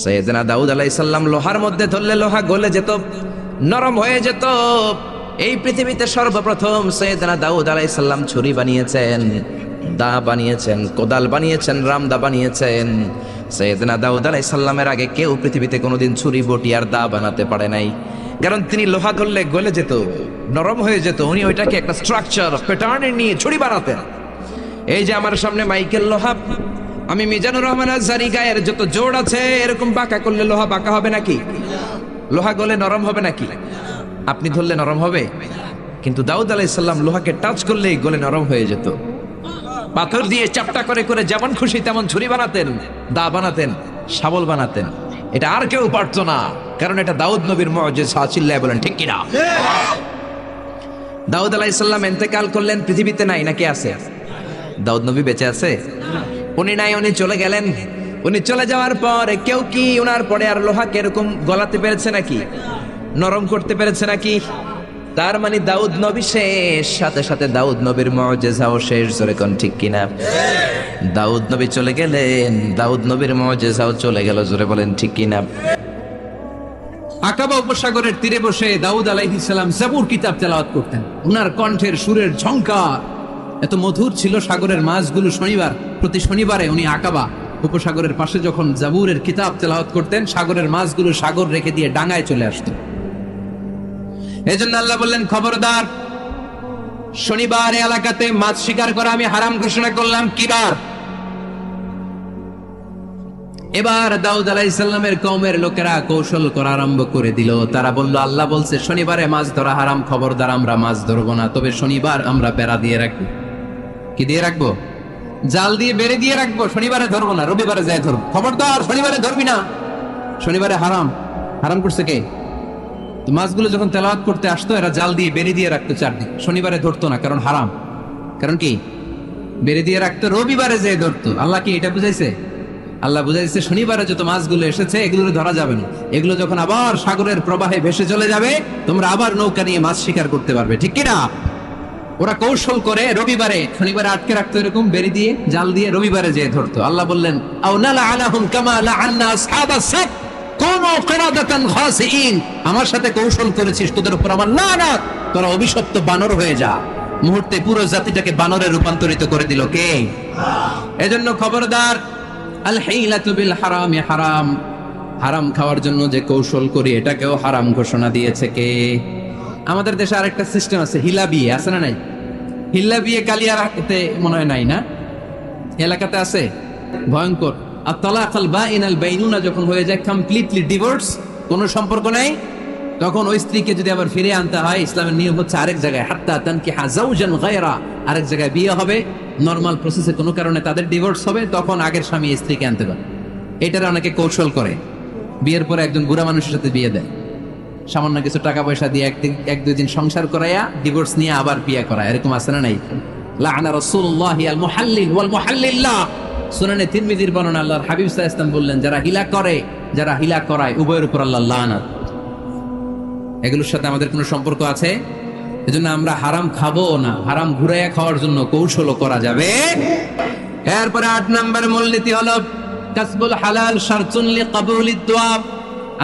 সাইয়েদনা দাউদ আলাইহিস সালাম লোহার মধ্যে ধরলে লোহা গলে যেত, নরম হয়ে যেত। এই পৃথিবীতে সর্বপ্রথম সাইয়েদনা দাউদ আলাইহিস সালাম ছুরি বানিয়েছেন, দা বানিয়েছেন, কোদাল বানিয়েছেন, রামদা বানিয়েছেন। সাইয়েদনা দাউদ আলাইহিস সালামের আগে কেউ পৃথিবীতে কোনোদিন ছুরি, বটি আর দা বানাতে পারে নাই, কারণ তিনি লোহা করলে গলে যেত, নরম হয়ে যেত। উনি ওইটাকে একটা স্ট্রাকচার প্যাটার্নে নিয়ে ছুরি বানাতেন। এই যে আমার সামনে মাইকেল লোহা, আমি মিজানুর রহমান আজহারী গায়ের যত জোড় আছে এরকম বাঁকা করলে লোহা বাঁকা হবে নাকি? লোহা গলে নরম হবে নাকি? আপনি ধরলে নরম হবে? কিন্তু দাউদ আলাইহিস সালাম লোহাকে টাচ করলেই গলে নরম হয়ে যেত। পাথর দিয়ে চাপটা করে করে যেমন খুশি তেমন ছুরি বানাতেন, দা বানাতেন, শাবল বানাতেন। এটা আর কেউ পারতো না, কারণ এটা দাউদ নবীর মুজিজা। চিল্লায় বলেন ঠিক কিনা? দাউদ আলাইহিস সালাম ইন্তেকাল করলেন, পৃথিবীতে নাই নাকি আছে? দাউদ নবী বেঁচে আছে? উনি নাই, উনি চলে গেলেন। উনি চলে যাওয়ার পর কেউ কি ওনার পরে আর লোহাকে এরকম গলাতে পেরেছে নাকি? নরম করতে পেরেছে নাকি? তার মানে দাউদ নবী শেষ, সাথে সাথে দাউদ নবীর মুজিজাও শেষ। জোরে কোন ঠিক কিনা? দাউদ নবী চলে গেলেন, দাউদ নবীর মুজিজাও চলে গেল। জোরে বলেন ঠিক কিনা? আকাবা উপসাগরের তীরে বসে দাউদ আলাইহিস সালাম জাবুর কিতাব তেলাওয়াত করতেন। উনার কণ্ঠের সুরের ঝংকার এত মধুর ছিল, সাগরের মাছগুলো প্রতি শনিবারে উনি আকাবা উপসাগরের পাশে যখন জাবুরের কিতাব তেলাওয়াত করতেন, সাগরের মাছগুলো সাগর রেখে দিয়ে ডাঙায় চলে আসতো। এজন্য আল্লাহ বললেন, খবরদার, শনিবার এলাকাতে মাছ শিকার করা আমি হারাম ঘোষণা করলাম। কিবার? এবার দাউদ আলাইহিস সালামের কওমের লোকেরা কৌশল করা আরম্ভ করে দিল। তারা বলল, আল্লাহ বলছে শনিবারে মাছ ধরা হারাম, খবরদার আমরা মাছ ধরবো না। তবে শনিবার আমরা বেড়া দিয়ে রাখবো। কি দিয়ে রাখবো? জাল দিয়ে বেড়ে দিয়ে রাখবো। শনিবারে ধরবো না, রবিবারে যাই ধরবো। খবরদার, শনিবারে ধরবি না, শনিবারে হারাম। হারাম করছে কে? তো মাছগুলো যখন তেলাওয়াত করতে আসতো, এরা জাল দিয়ে বেড়ে দিয়ে রাখতো চারদিক। শনিবারে ধরতো না, কারণ হারাম। কারণ কি? বেড়ে দিয়ে রাখতো, রবিবারে যেয়ে ধরতো। আল্লাহ কি এটা বুঝাইছে? আল্লাহ বুঝাইছে শনিবারে যত মাছগুলো এসেছে এগুলো ধরা যাবে না। এগুলো যখন আবার সাগরের প্রবাহে ভেসে চলে যাবে, তোমরা আবার নৌকা নিয়ে মাছ শিকার করতে পারবে। ঠিক কিনা? ওরা কৌশল করে রবিবারে, শনিবারে আটকে রাখতো এরকম বেড়ে দিয়ে, জাল দিয়ে, রবিবারে যেয়ে ধরতো। আল্লাহ বললেন, আও নালআনাহুম কামা লাআন্না আসহাবাস সাব কুনু কিরাদাতান খাসিইন। আমার সাথে কৌশল করেছিস, তোদের উপর আমার লানত, তোরা অভিশপ্ত বানর হয়ে যা। মুহূর্তে পুরো জাতিটাকে বানরে রূপান্তরিত করে দিল কে? এজন্য খবরদার, আল হিলাতু বিল হারামি হারাম। হারাম খাওয়ার জন্য যে কৌশল করি এটাকেও হারাম ঘোষণা দিয়েছে কে? আমাদের দেশে আরেকটা সিস্টেম আছে, হিলা বিয়ে আছে না নাই? হিলা বিয়ে কালিয়ারাতে মনে হয় নাই না? এলাকাতে আছে, ভয়ঙ্কর। আর তালাকাল বাইনাল বাইনুনা যখন হয়ে যায় কমপ্লিটলি ডিভোর্স, কোনো সম্পর্ক নাই, তখন ওই স্ত্রীকে যদি আবার ফিরে আনতে হয়, ইসলামের নিয়ম হচ্ছে আরেক জায়গায় হাত্তা তানকিহা যাওজান গায়রা, আরেক জায়গায় বিয়ে হবে, নরমাল প্রসেসে কোনো কারণে তাদের ডিভোর্স হবে, তখন আগের স্বামী স্ত্রীকে আনতে পারে। এটার অনেকে কৌশল করে, বিয়ের পরে একজন বুড়া মানুষের সাথে বিয়ে দেয়, সামান্য কিছু টাকা পয়সা দিয়ে এক দুই দিন সংসার করাইয়া ডিভোর্স নিয়ে আবার বিয়ে করায়। এরকম আছে না নাই? লাআনা রাসূলুল্লাহি আল মুহাল্লিল ওয়াল মুহাল্লিল্লাহ। সুনানে তিরমিজির বর্ণনা, আল্লাহর হাবিব সাল্লাল্লাহু আলাইহি ওয়াসাল্লাম বললেন, যারা হিলা করে, যারা হিলা করায়, উভয়ের উপর আল্লাহর লানাত। এগুলোর সাথে আমাদের কোনো সম্পর্ক আছে? এজন্য আমরা হারাম খাবো না, হারাম ঘুরাইয়া খাওয়ার জন্য কৌশলও করা যাবে। এরপরে 8 নম্বর মূলনীতি হলো কাসবুল হালাল শারতুন লিকাবুলিদ দুআ।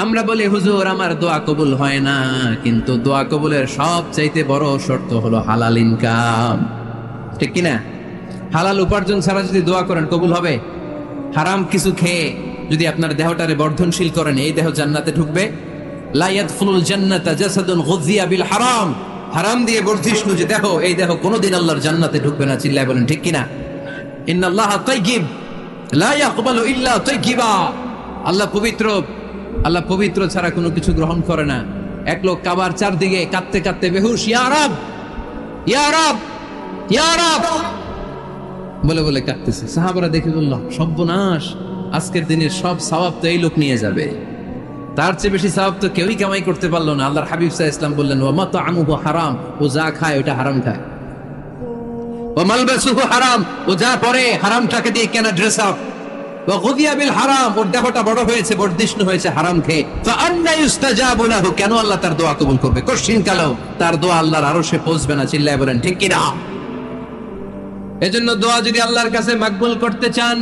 আমরা বলি, হুজুর আমার দোয়া কবুল হয় না, কিন্তু দোয়া কবুলের সবচাইতে বড় শর্ত হলো হালাল ইনকাম। ঠিক কিনা? হালাল উপার্জন ছাড়া যদি দোয়া করেন কবুল হবে? হারাম কিছু খেয়ে যদি আপনার দেহটারে বর্ধনশীল করেন, এই দেহ জান্নাতে ঢুকবে? লা ইয়াদখুলুল জান্নাতা জাসাদুন গুযিয়া বিল হারাম। হারাম দিয়ে বর্ধিষ্ণু যে দেহ, এই দেহ কোনোদিন আল্লাহর জান্নাতে ঢুকবে না। চিল্লায় বলেন ঠিক কিনা? ইন্নাল্লাহা তাইয়্যিব লা ইয়াকবালু ইল্লা তাইয়্যিবা। আল্লাহ পবিত্র, আল্লাহ পবিত্র ছাড়া কোনো কিছু গ্রহণ করে না। এক লোক কাবার চারদিকে কাঁদতে কাঁদতে বেহুশ, ইয়া রাব, ইয়া রাব, ইয়া রাব বলে বলে কাঁদতেছে। সাহাবারা দেখে বলল, সর্বনাশ, আজকের দিনের সব সওয়াব তো এই লোক নিয়ে যাবে। তার চেয়ে বেশি সওয়াব তো কেউই কামাই করতে পারলো না। আল্লাহর হাবিব সাল্লাল্লাহু আলাইহি ওয়াসাল্লাম বললেন, ওয়া মাতআমুহু হারাম, ও যা খায় ওটা হারাম খায়। ওয়া মালবাসুহু হারাম, ও যা পরে হারামটাকে দিয়ে কেনা ড্রেস আপ। ওয়া গুযিয়া বিল হারাম, ওর দেহটা বড় হয়েছে, বর্ধিষ্ণু হয়েছে হারাম খেয়ে। ফাআন্না ইউস্তাজাবু লাহু, কেন আল্লাহ তার দোয়া কবুল করবে? কোশ্চিন কালো তার দোয়া আল্লাহর আরশে পৌঁছবে না। চিল্লায় বলেন ঠিক কিনা? এজন্য দোয়া যদি আল্লাহর কাছে মাকবুল করতে চান,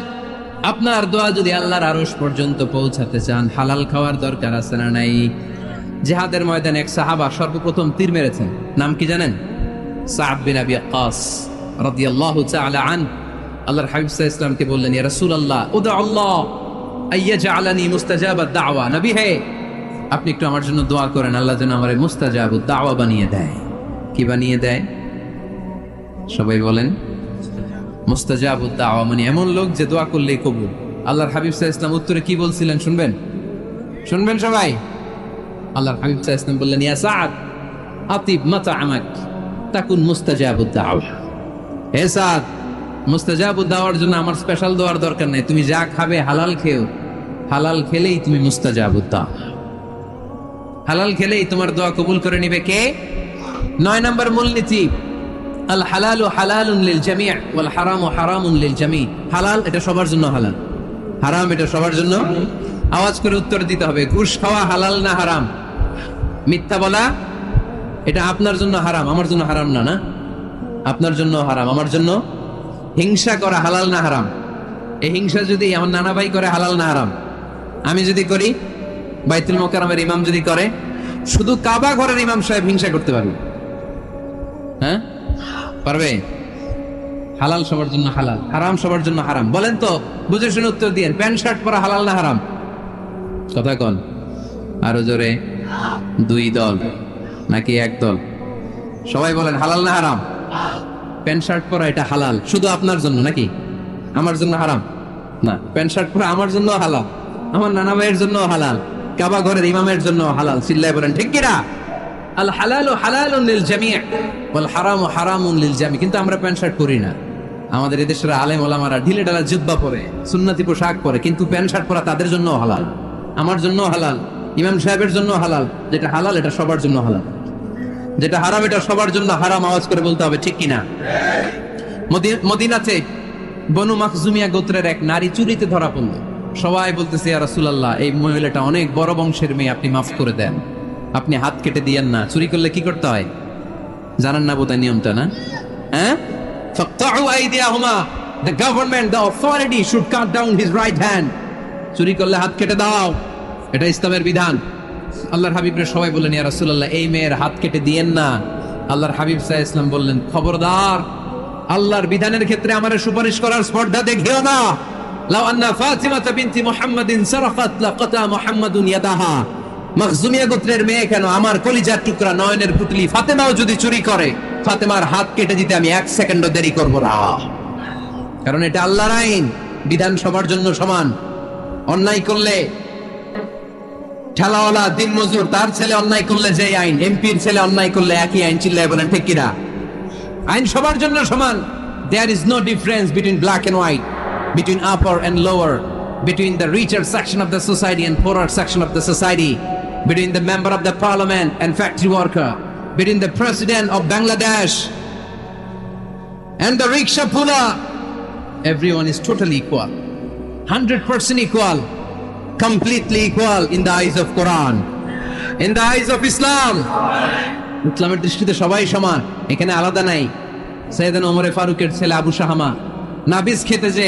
আপনার দোয়া যদি আল্লাহর আরশ পর্যন্ত পৌঁছাতে চান, হালাল খাওয়ার দরকার আছে না নাই? জিহাদের ময়দানে এক সাহাবা সর্বপ্রথম তীর মেরেছেন, নাম কি জানেন? সা'দ বিন আবি ওয়াক্কাস রাদিয়াল্লাহু তাআলা আনহু। আল্লাহর হাবিব সাল্লাল্লাহু আলাইহি ওয়াসাল্লামকে বললেন, ইয়া রাসূলুল্লাহ উদু আল্লাহ আইয়াজআলানি মুস্তাজাবাদ দাওয়া। নবী হে, আপনি একটু আমার জন্য দোয়া করেন, আল্লাহ যেন আমারে মুস্তাজাবুদ দাওয়া বানিয়ে দেয়। কি বানিয়ে দেয়? সবাই বলেন। মুস্তাজাবুদ দাওয়া মানে এমন লোক যে দোয়া করলেই কবুল। আল্লাহর হাবিব সাল্লাল্লাহু আলাইহি ওয়াসাল্লাম উত্তরে কি বলছিলেন শুনবেন? শুনবেন সবাই? আল্লাহর হাবিব সাল্লাল্লাহু আলাইহি ওয়াসাল্লাম বললেন, ইয়া সা'দ আতিব মাতআমাক তাকুন মুস্তাজাবুদ দাওয়া। হে সা'দ, মুস্তাজাবুদ দাওয়ার জন্য আমার স্পেশাল দোয়ার দরকার নেই, তুমি যা খাবে হালাল খেও, হালাল খেলেই তুমি মুস্তাজাবুদ দাওয়া। হালাল খেলেই তোমার দোয়া কবুল করে নিবে কে? 9 নম্বর মূলনীতি, আল হালালু হালালুন লিল জামি' ওয়াল হারামু হারামুন লিল জামি'। হালাল এটা সবার জন্য হালাল, হারাম এটা সবার জন্য। আওয়াজ করে উত্তর দিতে হবে, ঘুষ খাওয়া হালাল না হারাম? মিথ্যা বলা এটা আপনার জন্য হারাম, আমার জন্য হারাম না? না, আপনার জন্য হারাম, আমার জন্য। হিংসা করা হালাল না হারাম? এই হিংসা যদি আমার নানা ভাই করে হালাল না হারাম? আমি যদি করি, বাইতুল মোকাররমের ইমাম যদি করে, শুধু কাবা ঘরের ইমাম সাহেব হিংসা করতে পারবে? হ্যাঁ পারবে? হালাল সবার জন্য হালাল, হারাম সবার জন্য হারাম। বলেন তো, বুঝে শুনে উত্তর দিয়েন, প্যান্ট শার্ট পরা হালাল না হারাম? কথা কন আরো জোরে। 2 দল নাকি 1 দল? সবাই বলেন হালাল না হারাম? প্যান্ট শার্ট পরা এটা হালাল শুধু আপনার জন্য নাকি আমার জন্য হারাম? না, প্যান্ট শার্ট পরা আমার জন্য হালাল, আমার নানা ভাইয়ের জন্য হালাল, কাবা ঘরের ইমামের জন্য হালাল। চিল্লায় বলেন ঠিক কিনা? আল হালালু হালালুন লিল জামি' ওয়াল হারামু হারামুন লিল জামি'। কিন্তু আমরা প্যান্ট শার্ট পরি না। আমাদের এদেশের আলেম ওলামারা ঢিলে ঢালা জুব্বা পরে, সুন্নতি পোশাক পরে, কিন্তু প্যান্ট শার্ট পরা তাদের জন্য হালাল, আমার জন্য হালাল, ইমাম সাহেবের জন্য হালাল। যেটা হালাল এটা সবার জন্য হালাল, যেটা হারাম এটা সবার জন্য হারাম। আওয়াজ করে বলতে হবে ঠিক কিনা? মদিনাতে বনু মাখজুমিয়া গোত্রের এক নারী চুরিতে ধরা পড়ল। সবাই বলতেছে, ইয়া রাসূলুল্লাহ, এই মহিলাটা অনেক বড় বংশের মেয়ে, আপনি মাফ করে দেন, আপনি হাত কেটে দিয়েন না। চুরি করলে কি করতে হয় জানেন না বোধহয় নিয়মটা, না? হ্যাঁ, ফাকতাউ আইদিয়াহুমা, the government, the authority should cut down his right hand. চুরি করলে হাত কেটে দাও, এটা ইসলামের বিধান। আল্লাহর হাবিবরে সবাই বললেন, ইয়া রাসূলুল্লাহ, এই মেয়ের হাত কেটে দিয়েন না। আল্লাহর হাবিব সাল্লাল্লাহু আলাইহি ওয়াসাল্লাম বললেন, খবরদার, আল্লাহর বিধানের ক্ষেত্রে আমারে সুপারিশ করার স্পর্ধা দেখিও না। লাউ আন্না ফাতিমা বিনতি মুহাম্মাদিন সারাকাত লাকাতা মুহাম্মাদুন ইয়াদাহা। মাখজুমিয়া গোত্রের মেয়ে কেন, আমার কলিজার টুকরা নয়নের পুতলি ফাতেমাও যদি চুরি করে, ফাতেমার হাত কেটে দিতে আমি 1 সেকেন্ডও দেরি করব না। কারণ এটা আল্লাহর আইন, বিধান সবার জন্য সমান। অন্যায় করলে ঠেলাওয়ালা দিনমজুর তার ছেলে অন্যায় করলে যে আইন, এমপির ছেলে অন্যায় করলে একই আইন। চিল্লায় বলেন ঠিক কিনা? আইন সবার জন্য সমান। There is no difference between black and white, between upper and lower, between the richer section of the society and poorer section of the society, between the member of the parliament and factory worker, between the president of Bangladesh and the rickshaw puller. Everyone is totally equal, 100% equal, completely equal in the eyes of Quran, in the eyes of Islam. ইসলামের দৃষ্টিতে সবাই সমান, এখানে আলাদা নাই। সাইয়েদনা ওমর ফারুকের ছেলে আবু শাহামা নাবিজ খেতে যে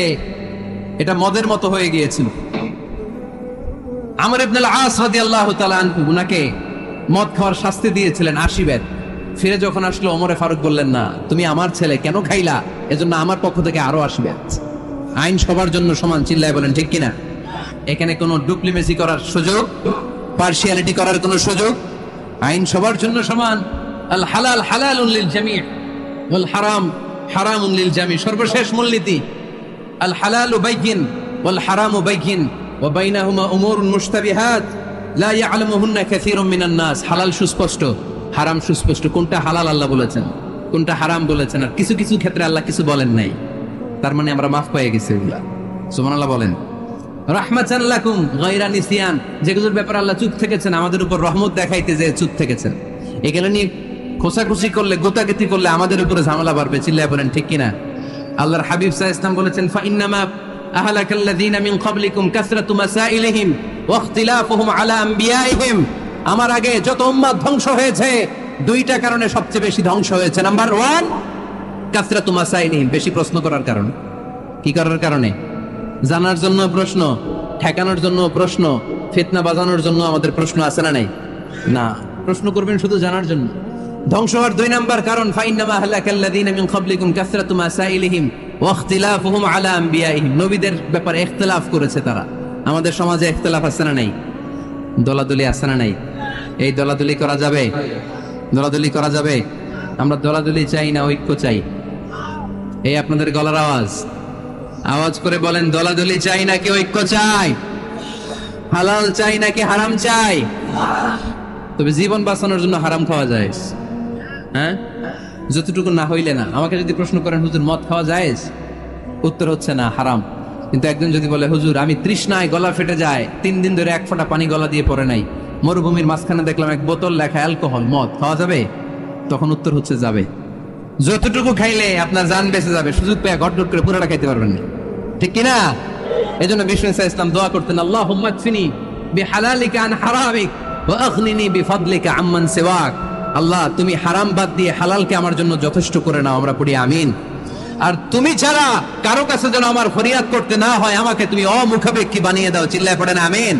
এটা মদের মতো হয়ে গিয়েছিল। আমর ইবনে আল আস রাদিয়াল্লাহু তাআলা আনহু উনাকে মদ খাওয়ার শাস্তি দিয়েছিলেন 80 বেত। ফিরে যখন আসলো, ওমরে ফারুক বললেন, না, তুমি আমার ছেলে কেন খাইলা, এজন্য আমার পক্ষ থেকে আরো 80 বেত। আইন সবার জন্য সমান। চিল্লায় বলেন ঠিক কিনা? এখানে কোনো ডুপ্লিমেসি করার সুযোগ, পার্সিয়ালিটি করার কোনো সুযোগ? আইন সবার জন্য সমান। আল হালাল হালালুন লিল জামি' ওয়াল হারাম হারামুন লিল জামি'। সর্বশেষ মূলনীতি, আল হালালু বাইয়িন ওয়াল হারামু বাইয়িন ওয়া বাইনাহুমা উমুরুন মুশতাবিহাত লা ইয়ালামুহুন্না কাসীরুম মিনান নাস। হালাল সুস্পষ্ট, হারাম সুস্পষ্ট। কোনটা হালাল আল্লাহ বলেছেন, কোনটা হারাম বলেছেন, আর কিছু কিছু ক্ষেত্রে আল্লাহ কিছু বলেন নাই, তার মানে আমরা মাফ পেয়ে গেছি। এগুলা সুবহানাল্লাহ বলেন। রাহমাতান লাকুম গায়রা নিসিয়ান, যেগুলোর ব্যাপারে আল্লাহ চুপ থেকেছেন, আমাদের উপর রহমত দেখাইতে যে চুপ থেকেছেন। এগুলো নিয়ে খোসাখুসি করলে, গোতাগতি করলে আমাদের উপরে ঝামেলা বাড়বে। চিল্লায় বলেন ঠিক কিনা? আল্লাহর হাবিব সাল্লাল্লাহু আলাইহি ওয়াসাল্লাম বলেছেন, ফাইন্নামা আহলাকাল্লাযীনা মিন ক্বাবলিকুম কাসরাতু মাসাইলিহিম ওয়া ইখতিলাফুহুম আলা আমবিয়াইহিম। আমার আগে যত উম্মাত ধ্বংস হয়েছে, 2টা কারণে সবচেয়ে বেশি ধ্বংস হয়েছে। নাম্বার 1, কাসরাতু মাসাইলিহিম, বেশি প্রশ্ন করার কারণে। কি করার কারণে? জানার জন্য প্রশ্ন, ঠেকানোর জন্য প্রশ্ন, ফিতনা বাজানোর জন্য আমাদের প্রশ্ন আছে না নাই? না, প্রশ্ন করবেন শুধু জানার জন্য। ধ্বংস হওয়ার 2 নাম্বার কারণ, ফাইন্নামা আহলাকাল্লাযীনা মিন ক্বাবলিকুম কাসরাতু মাসাইলিহিম ওয়া ইখতিলাফুহুম আলা আম্বিয়াইহিম। নবীদের ব্যাপারে ইখতিলাফ করেছে তারা। আমাদের সমাজে ইখতিলাফ আছে না নাই? দলাদলি আছে না নাই? এই দলাদলি করা যাবে? দলাদলি করা যাবে? আমরা দলাদলি চাই না ঐক্য চাই? এই আপনাদের গলার আওয়াজ, আওয়াজ করে বলেন, দলাদলি চাই নাকি ঐক্য চাই? হালাল চাই নাকি হারাম চাই? তবে জীবন বাঁচানোর জন্য হারাম খাওয়া যায়, হ্যাঁ, যতটুকু না হইলে না। আমাকে যদি প্রশ্ন করেন, হুজুর মদ খাওয়া যায়? উত্তর হচ্ছে না, হারাম। কিন্তু একজন যদি বলে, হুজুর আমি তৃষ্ণায় গলা ফেটে যায়, 3 দিন ধরে 1 ফোঁটা পানি গলা দিয়ে পড়ে নাই, মরুভূমির মাঝখানে দেখলাম 1 বোতল লেখা অ্যালকোহল, মদ খাওয়া যাবে? তখন উত্তর হচ্ছে যাবে। যতটুকু খাইলে আপনার জান বেঁচে যাবে, সুযোগ পেয়ে ঘট ঘট করে পুরোটা খাইতে পারবেন না, ঠিক কিনা? এই জন্য বিষ্ণু ইসলাম দোয়া করতেন, আল্লাহুম্মা কফিনি বিহালালিকা আন হারামিক ওয়া আগনিনি বিফাদলিকা আম্মান সিওয়াক। আল্লাহ, তুমি হারাম বাদ দিয়ে হালালকে আমার জন্য যথেষ্ট করে নাও। আমরা পড়ি আমিন। আর তুমি ছাড়া কারো কাছে যেন আমার ফরিয়াদ করতে না হয়, আমাকে তুমি অমুখাপেক্ষী বানিয়ে দাও। চিল্লায় পড়েন আমিন।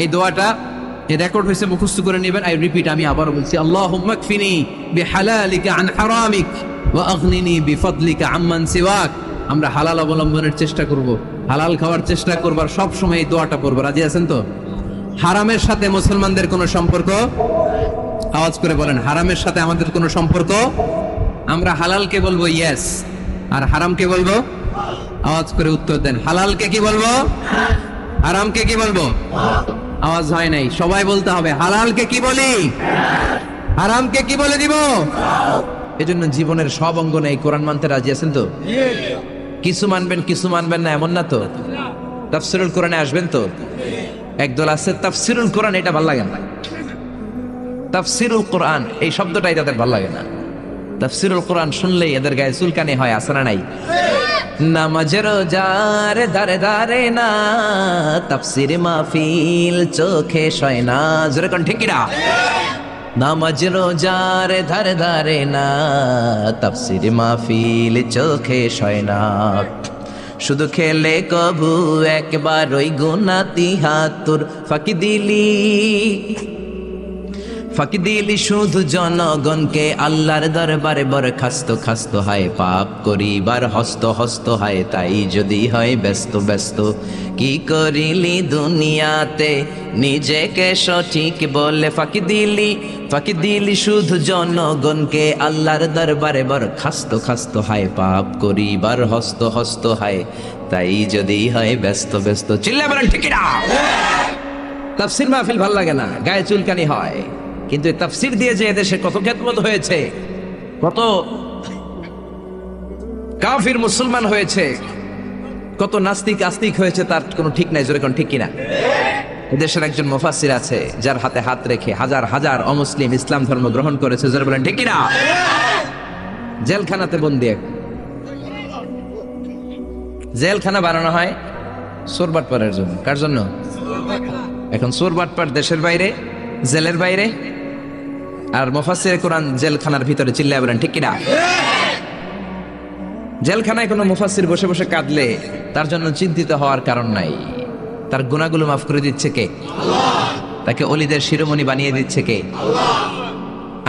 এই দোয়াটা এই রেকর্ড হয়েছে, মুখস্থ করে নেবেন। আই রিপিট, আমি আবারও বলছি, আল্লাহুম্মা কফিনি বিহালালিকা আন হারামিক ওয়া আগনিনি বিফাদলিকা আম্মান সিওয়াক। আমরা হালাল অবলম্বনের চেষ্টা করব, হালাল খাওয়ার চেষ্টা করব, আর সব সময় এই দোয়াটা পড়ব। রাজি আছেন তো? হারামের সাথে মুসলমানদের কোনো সম্পর্ক? আওয়াজ করে বলেন, হারামের সাথে আমাদের কোনো সম্পর্ক? আমরা হালালকে বলবো ইয়েস, আর হারামকে বলবো? আওয়াজ করে উত্তর দেন, হালালকে কি বলবো, হারামকে কি বলবো? আওয়াজ হয় নাই, সবাই বলতে হবে, হালালকে কি বলি, হারামকে কি বলে দিব? এজন্য জীবনের সব অঙ্গনে এই কোরআন মানতে রাজি আছেন তো? কিছু মানবেন, কিছু মানবেন না, এমন না তো? তাফসিরুল কোরআনে আসবেন তো? একদল আছে তাফসিরুল কোরআন, এটা ভালো লাগে না। তাফসিরুল কোরআন এই শব্দটাই তাদের ভালো লাগে না। তাফসিরুল কোরআন শুনলেই এদের গায়ে চুলকানি হয়, আছে না নাই? নামাজের রোজার দারে দারে না, তাফসির মাহফিল চোখে শয় না। জোরে কোন ঠিক কিনা? নামাজ রোজার ধারে ধারে না, তাফসির মাহফিল চোখে শয় না। শুধু খেলে কবু একবার ওই গুনাতি হাতুর ফাঁকি দিলি শুধু জনগণকে, আল্লাহর দরবারে বরখাস্ত খাস্ত হয়, পাপ করিবার হস্ত হস্ত হয়। তাই যদি হয় ব্যস্ত ব্যস্ত, কি করিলি দুনিয়াতে নিজেকে সঠিক বলে? ফাঁকি দিলি শুধু জনগণকে, আল্লাহর দরবারে বরখাস্ত খাস্ত হয়, পাপ করিবার হস্ত হস্ত হয়। তাই যদি হয় ব্যস্ত ব্যস্ত। চিল্লায় বলেন ঠিক না? তাফসির মাহফিল ভাল লাগে না, গায়ে চুলকানি হয়। কিন্তু তাফসির দিয়ে যে এদেশে কত খেদমত হয়েছে, কত কাফির মুসলমান হয়েছে, কত নাস্তিক আস্তিক হয়েছে, তার কোনো ঠিক নাই। জোরে কোন ঠিক কিনা? এদেশের একজন মুফাসসির আছে, যার হাতে হাত রেখে হাজার হাজার অমুসলিম ইসলাম ধর্ম গ্রহণ করেছে। জোরে বলেন ঠিক কিনা? জেলখানাতে বন্দি। জেলখানা বানানো হয় চোর বাটপারের জন্য। কার জন্য? এখন চোর বাটপার দেশের বাইরে, জেলের বাইরে, আর মুফাসসির কোরআন জেলখানার ভিতরে। চিল্লায় বলেন ঠিক কিনা? জেলখানায় কোনো মুফাসসির বসে বসে কাঁদলে তার জন্য চিন্তিত হওয়ার কারণ নাই। তার গুনাহগুলো মাফ করে দিচ্ছে কে? আল্লাহ। তাকে ওলিদের শিরোমণি বানিয়ে দিচ্ছে কে? আল্লাহ।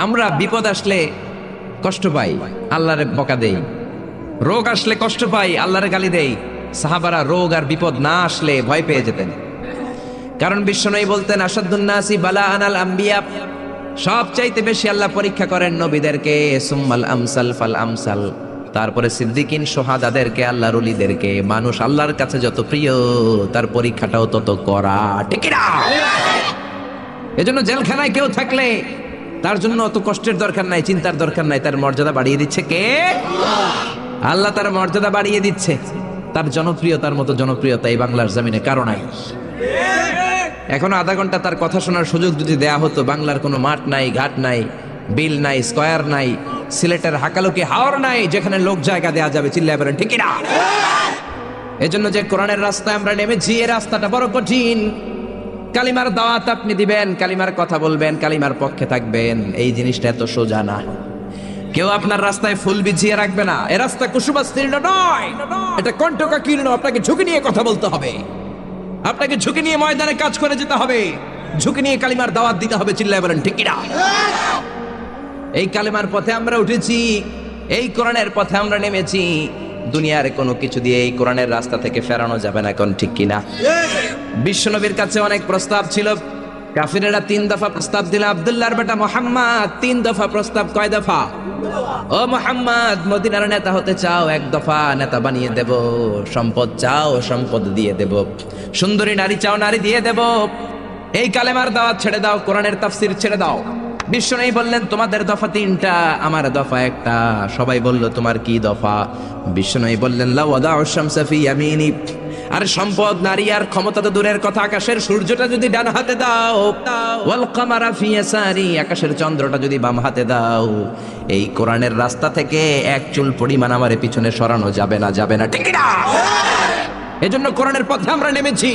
আমরা বিপদ আসলে কষ্ট পাই, আল্লাহরে বকা দেই। রোগ আসলে কষ্ট পাই, আল্লাহরে গালি দেই। সাহাবারা রোগ আর বিপদ না আসলে ভয় পেয়ে যেতেন, কারণ বিশ্বনবী বলতেন, আসাদুন নাসি বালাআন আল আম্বিয়া, সবচাইতে বেশি আল্লাহ পরীক্ষা করেন নবীদেরকে, সুম্মাল আমসাল ফাল আমসাল, তারপরে সিদ্দিকিন সোহাদাদেরকে, আল্লাহর ওলিদেরকে। মানুষ আল্লাহর কাছে যত প্রিয়, তার পরীক্ষাটাও তত করা, ঠিক না? এজন্য জেলখানায় কেউ থাকলে তার জন্য অত কষ্টের দরকার নাই, চিন্তার দরকার নাই। তার মর্যাদা বাড়িয়ে দিচ্ছে কে? আল্লাহ তার মর্যাদা বাড়িয়ে দিচ্ছে। তার জনপ্রিয়তার মতো জনপ্রিয়তা এই বাংলার জমিনে কারো নাই। এখনো আধা ঘন্টা তার কথা শোনার সুযোগ যদি দেয়া হতো, বাংলার কোনো মাঠ নাই, ঘাট নাই, বিল নাই, স্কয়ার নাই, সিলেটের হাকালুকি হাওর নাই, যেখানে লোক জায়গা দেয়া যাবে। চিল্লায় বলেন ঠিক না? এজন্য যে কোরআনের রাস্তায় আমরা নেমেছি, এই রাস্তাটা বড় কঠিন। কালিমার দাওয়াত আপনি দিবেন, কালিমার কথা বলবেন, কালিমার পক্ষে থাকবেন, এই জিনিসটা এত সোজা না। কেউ আপনার রাস্তায় ফুল বিছিয়ে রাখবে না। এ রাস্তা কুসুমাস্তীর্ণ নয়, এটা কণ্টকাকীর্ণ। আপনাকে ঝুঁকি নিয়ে কথা বলতে হবে, আপনাকে ঝুঁকি নিয়ে ময়দানে কাজ করে যেতে হবে, ঝুঁকি নিয়ে কালিমার দাওয়াত দিতে হবে। চিল্লায় বলেন ঠিক কিনা? এই কালিমার পথে আমরা উঠেছি, এই কোরআনের পথে আমরা নেমেছি। দুনিয়ার কোনো কিছু দিয়ে এই কোরআনের রাস্তা থেকে ফেরানো যাবে না, কোন ঠিক কিনা? বিশ্বনবীর কাছে অনেক প্রস্তাব ছিল, কাফিরেরা 3 দফা প্রস্তাব দিল। আব্দুল্লাহর বেটা মুহাম্মদ 3 দফা প্রস্তাব। কয় দফা? ও মুহাম্মদ, মদিনার নেতা হতে চাও? 1 দফা, নেতা বানিয়ে দেব। সম্পদ চাও? সম্পদ দিয়ে দেব। সুন্দরী নারী চাও? নারী দিয়ে দেব। এই কালেমার দাওয়াত ছেড়ে দাও, কোরআনের তাফসীর ছেড়ে দাও। বিশ্বনবী বললেন তোমাদের দফা 3টা, আমার দফা 1টা। সবাই বলল তোমার কি দফা? বিশ্বনবী বললেন লা ওয়াদাউ শামসা ফি ইয়ামিনি। আর সম্পদ, নারী আর ক্ষমতা তো দূরের কথা, আকাশের সূর্যটা যদি ডান হাতে দাও, ওয়াল কামারা ফি ইয়াসারি, আকাশের চন্দ্রটা যদি বাম হাতে দাও, এই কোরআনের রাস্তা থেকে 1 চুল পরিমাণ আমারে পিছনে সরানো যাবে না, যাবে না, ঠিক না? এজন্য কোরআনের পথে আমরা নেমেছি।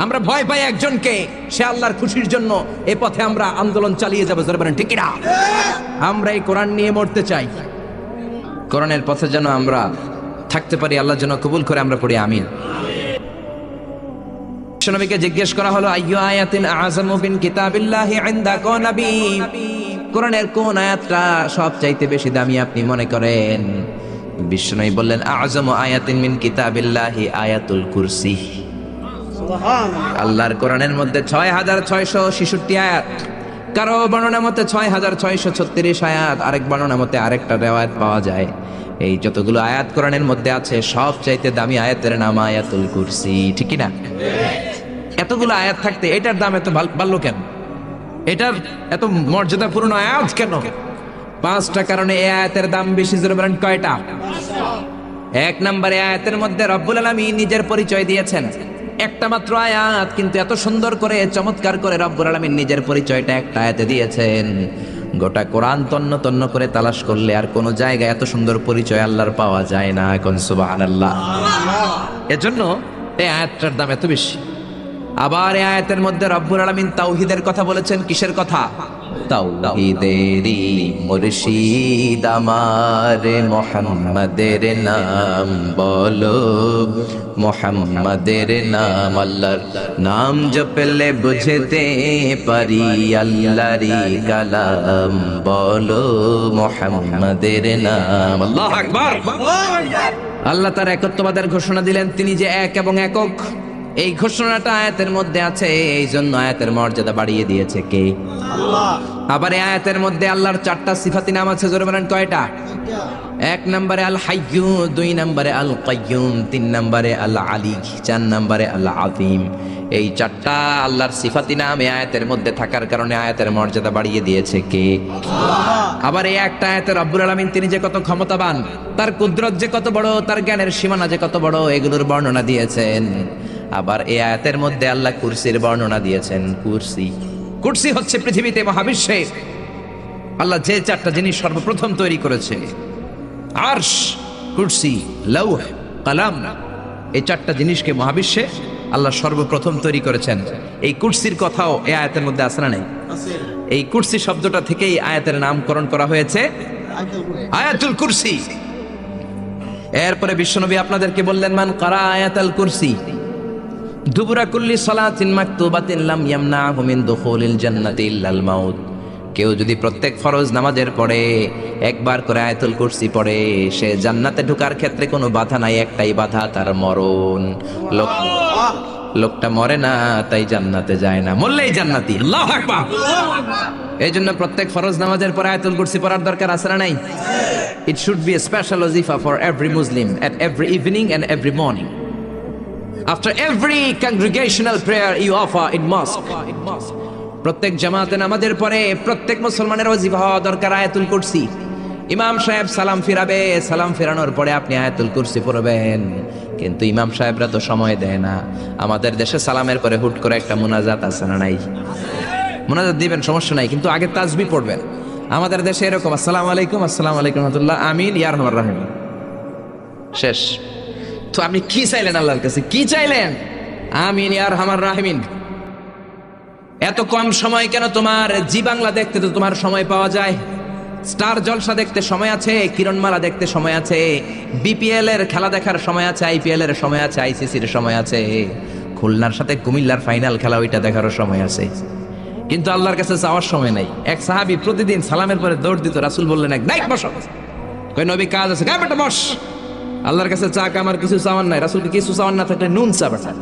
আমরা ভয় পাই একজনকে, সে আল্লাহর খুশির জন্য এই পথে আমরা আন্দোলন চালিয়ে যাবো। জোরে বলেন ঠিক না? আমরা এই কোরআন নিয়ে মরতে চাই। কোরআনের পথে যেন আমরা থাকতে পারি, আল্লাহ যেন কবুল করে। আমরা পড়ি আমিন। বিশ্বনবীকে জিজ্ঞেস করা হলো আইয়ু আয়াতিন আযামু মিন কিতাবিল্লাহি ইনদাকা নবী, কোরআনের কোন আয়াতটা সবচাইতে বেশি দামি আপনি মনে করেন? বিশ্বনবী বললেন আযামু আয়াতিন মিন কিতাবিল্লাহি আয়াতুল কুরসি। আল্লাহর কোরআনের মধ্যে 6666 আয়াত, কারো বর্ণনা মতে 6636 আয়াত, আরেক বর্ণনা মতে আরেকটা রিওয়ায়াত পাওয়া যায়। এই যতগুলো আয়াত কোরআনের মধ্যে আছে, সবচাইতে দামি আয়াতের নাম আয়াতুল কুরসি, ঠিক কি না? এতগুলো আয়াত থাকতে এটার দাম এত বাড়লো কেন? এটার এত মর্যাদাপূর্ণ আয়াত কেন? 5টা কারণে এই আয়াতের দাম বেশি। জোরে বলেন কয়টা? 1 নম্বরে আয়াতের মধ্যে রব্বুল আলামিন নিজের পরিচয় দিয়েছেন। একটা মাত্র আয়াত, কিন্তু এত সুন্দর করে, চমৎকার করে রব্বুল আলামিন নিজের পরিচয়টা একটা আয়াতে দিয়েছেন। গোটা কোরআন তন্ন তন্ন করে তালাশ করলে আর কোন জায়গায় এত সুন্দর পরিচয় আল্লাহর পাওয়া যায় না। কোন সুবহানাল্লাহ। এজন্য এই আয়াতটার দাম এত বেশি। আবার এই আয়াতের মধ্যে রব্বুল আলামিন তাওহীদের কথা বলেছেন। কিসের কথা? তাওহীদেরই মুর্শিদ আমার মুহাম্মাদের নাম বলো, মুহাম্মাদের নাম। আল্লাহর নাম জপলে বুঝতে পারি আল্লাহরই কালাম বলো, মুহাম্মাদের নাম। আল্লাহু আকবার। আল্লাহ তার একত্ববাদের ঘোষণা দিলেন, তিনি যে এক এবং একক। এই ঘোষণাটা আয়াতের মধ্যে আছে, এই জন্য আয়াতের মর্যাদা বাড়িয়ে দিয়েছে কে? আল্লাহ। আবার এই আয়াতের মধ্যে আল্লাহর 4টা সিফাতি নাম আছে। জোরে বলেন কয়টা? 1 নম্বরে আল হাইয়্যু, 2 নম্বরে আল কাইয়্যুম, 3 নম্বরে আল আলী, 4 নম্বরে আল আযীম। এই 4টা আল্লাহর সিফাতি নাম এই আয়াতের মধ্যে থাকার কারণে আয়াতের মর্যাদা বাড়িয়ে দিয়েছে কে? আল্লাহ। আবার এই একটা আয়াতে রব্বুল আলামিন তিনি যে কত ক্ষমতাবান, তার কুদরত যে কত বড়, তার জ্ঞানের সীমানা যে কত বড়, এগুলোর বর্ণনা দিয়েছেন। আবার এই আয়াতের মধ্যে আল্লাহ কুরসির বর্ণনা দিয়েছেন। কুরসি হচ্ছে পৃথিবীতে, মহাবিশ্বে আল্লাহ যে 4টা জিনিস সর্বপ্রথম তৈরি করেছে, আরশ, কুরসি, লৌহ, কলম, এই 4টা জিনিসকে মহাবিশ্বে আল্লাহ সর্বপ্রথম তৈরি করেছেন। এই কুরসির কথাও এই আয়াতের মধ্যে আছে না নাই? এই কুরসি শব্দটা থেকেই আয়াতের নামকরণ করা হয়েছে আয়াতুল কুরসি। এরপরে বিশ্বনবী আপনাদেরকে বললেন মান কারা আয়াতুল কুরসি দুবুরা কুল্লি সালাতিন মাকতুবাতিন লাম ইয়ামনাহু মিন দুখুলিল জান্নাতি ইল্লাল মাউত। কেউ যদি প্রত্যেক ফরজ নামাজের পরে একবার করে আয়াতুল কুরসি পড়ে, সে জান্নাতে ঢোকার ক্ষেত্রে কোনো বাধা নাই, একটাই বাধা, তার মরণ। লোকটা মরে না, তাই জান্নাতে যায় না, মরলেই জান্নাতি। আল্লাহু আকবার। এই জন্য প্রত্যেক ফরজ নামাজের পরে আয়াতুল কুরসি পড়ার দরকার আছে না নাই? It should be a special wazifa for every Muslim at every evening and every morning. After every congregational prayer you offer in mosque, প্রত্যেক জামাতে নামাজের পরে প্রত্যেক মুসলমানের ওয়াজিফা হওয়া দরকার আয়াতুল কুরসি। ইমাম সাহেব সালাম ফিরাবে, সালাম ফেরানোর পরে আপনি আয়াতুল কুরসি পড়বেন। কিন্তু ইমাম সাহেবরা তো সময় দেয় না। আমাদের দেশে সালামের পরে হুট করে একটা মুনাজাত আছে না নাই? মুনাজাত দিবেন, সমস্যা নাই, কিন্তু আগে তাসবিহ পড়বেন। আমাদের দেশে এরকম আসসালামু আলাইকুম, আসসালামু আলাইকুম রাহমাতুল্লাহ, আমিন, ইয়া আরহামার রাহিম, শেষ। তো আপনি কি চাইলেন আল্লাহর কাছে? কি চাইলেন? আমিন, ইয়া আরহামার রাহিমিন। এত কম সময় কেন তোমার? জি বাংলা দেখতে তো তোমার সময় পাওয়া যায়। স্টার জলসা দেখতে সময় আছে, কিরণমালা দেখতে সময় আছে, বিপিএল এর খেলা দেখার সময় আছে, আইপিএল এর সময় আছে, আইসিসির সময় আছে, খুলনার সাথে কুমিল্লার ফাইনাল খেলা ওইটা দেখারও সময় আছে। কিন্তু আল্লাহর কাছে যাওয়ার সময় নাই। এক সাহাবী প্রতিদিন সালামের পরে দৌড় দিত, রাসূল বললেন এক নাইট বসো, কই নবী কাজ আছে, গায়ে বেটা বস, আল্লাহর কাছে চা আমার কিছু চাওয়ার নাই। রাসূলকে কিছু চাওয়ার না থাকলে নুন চা বেটা,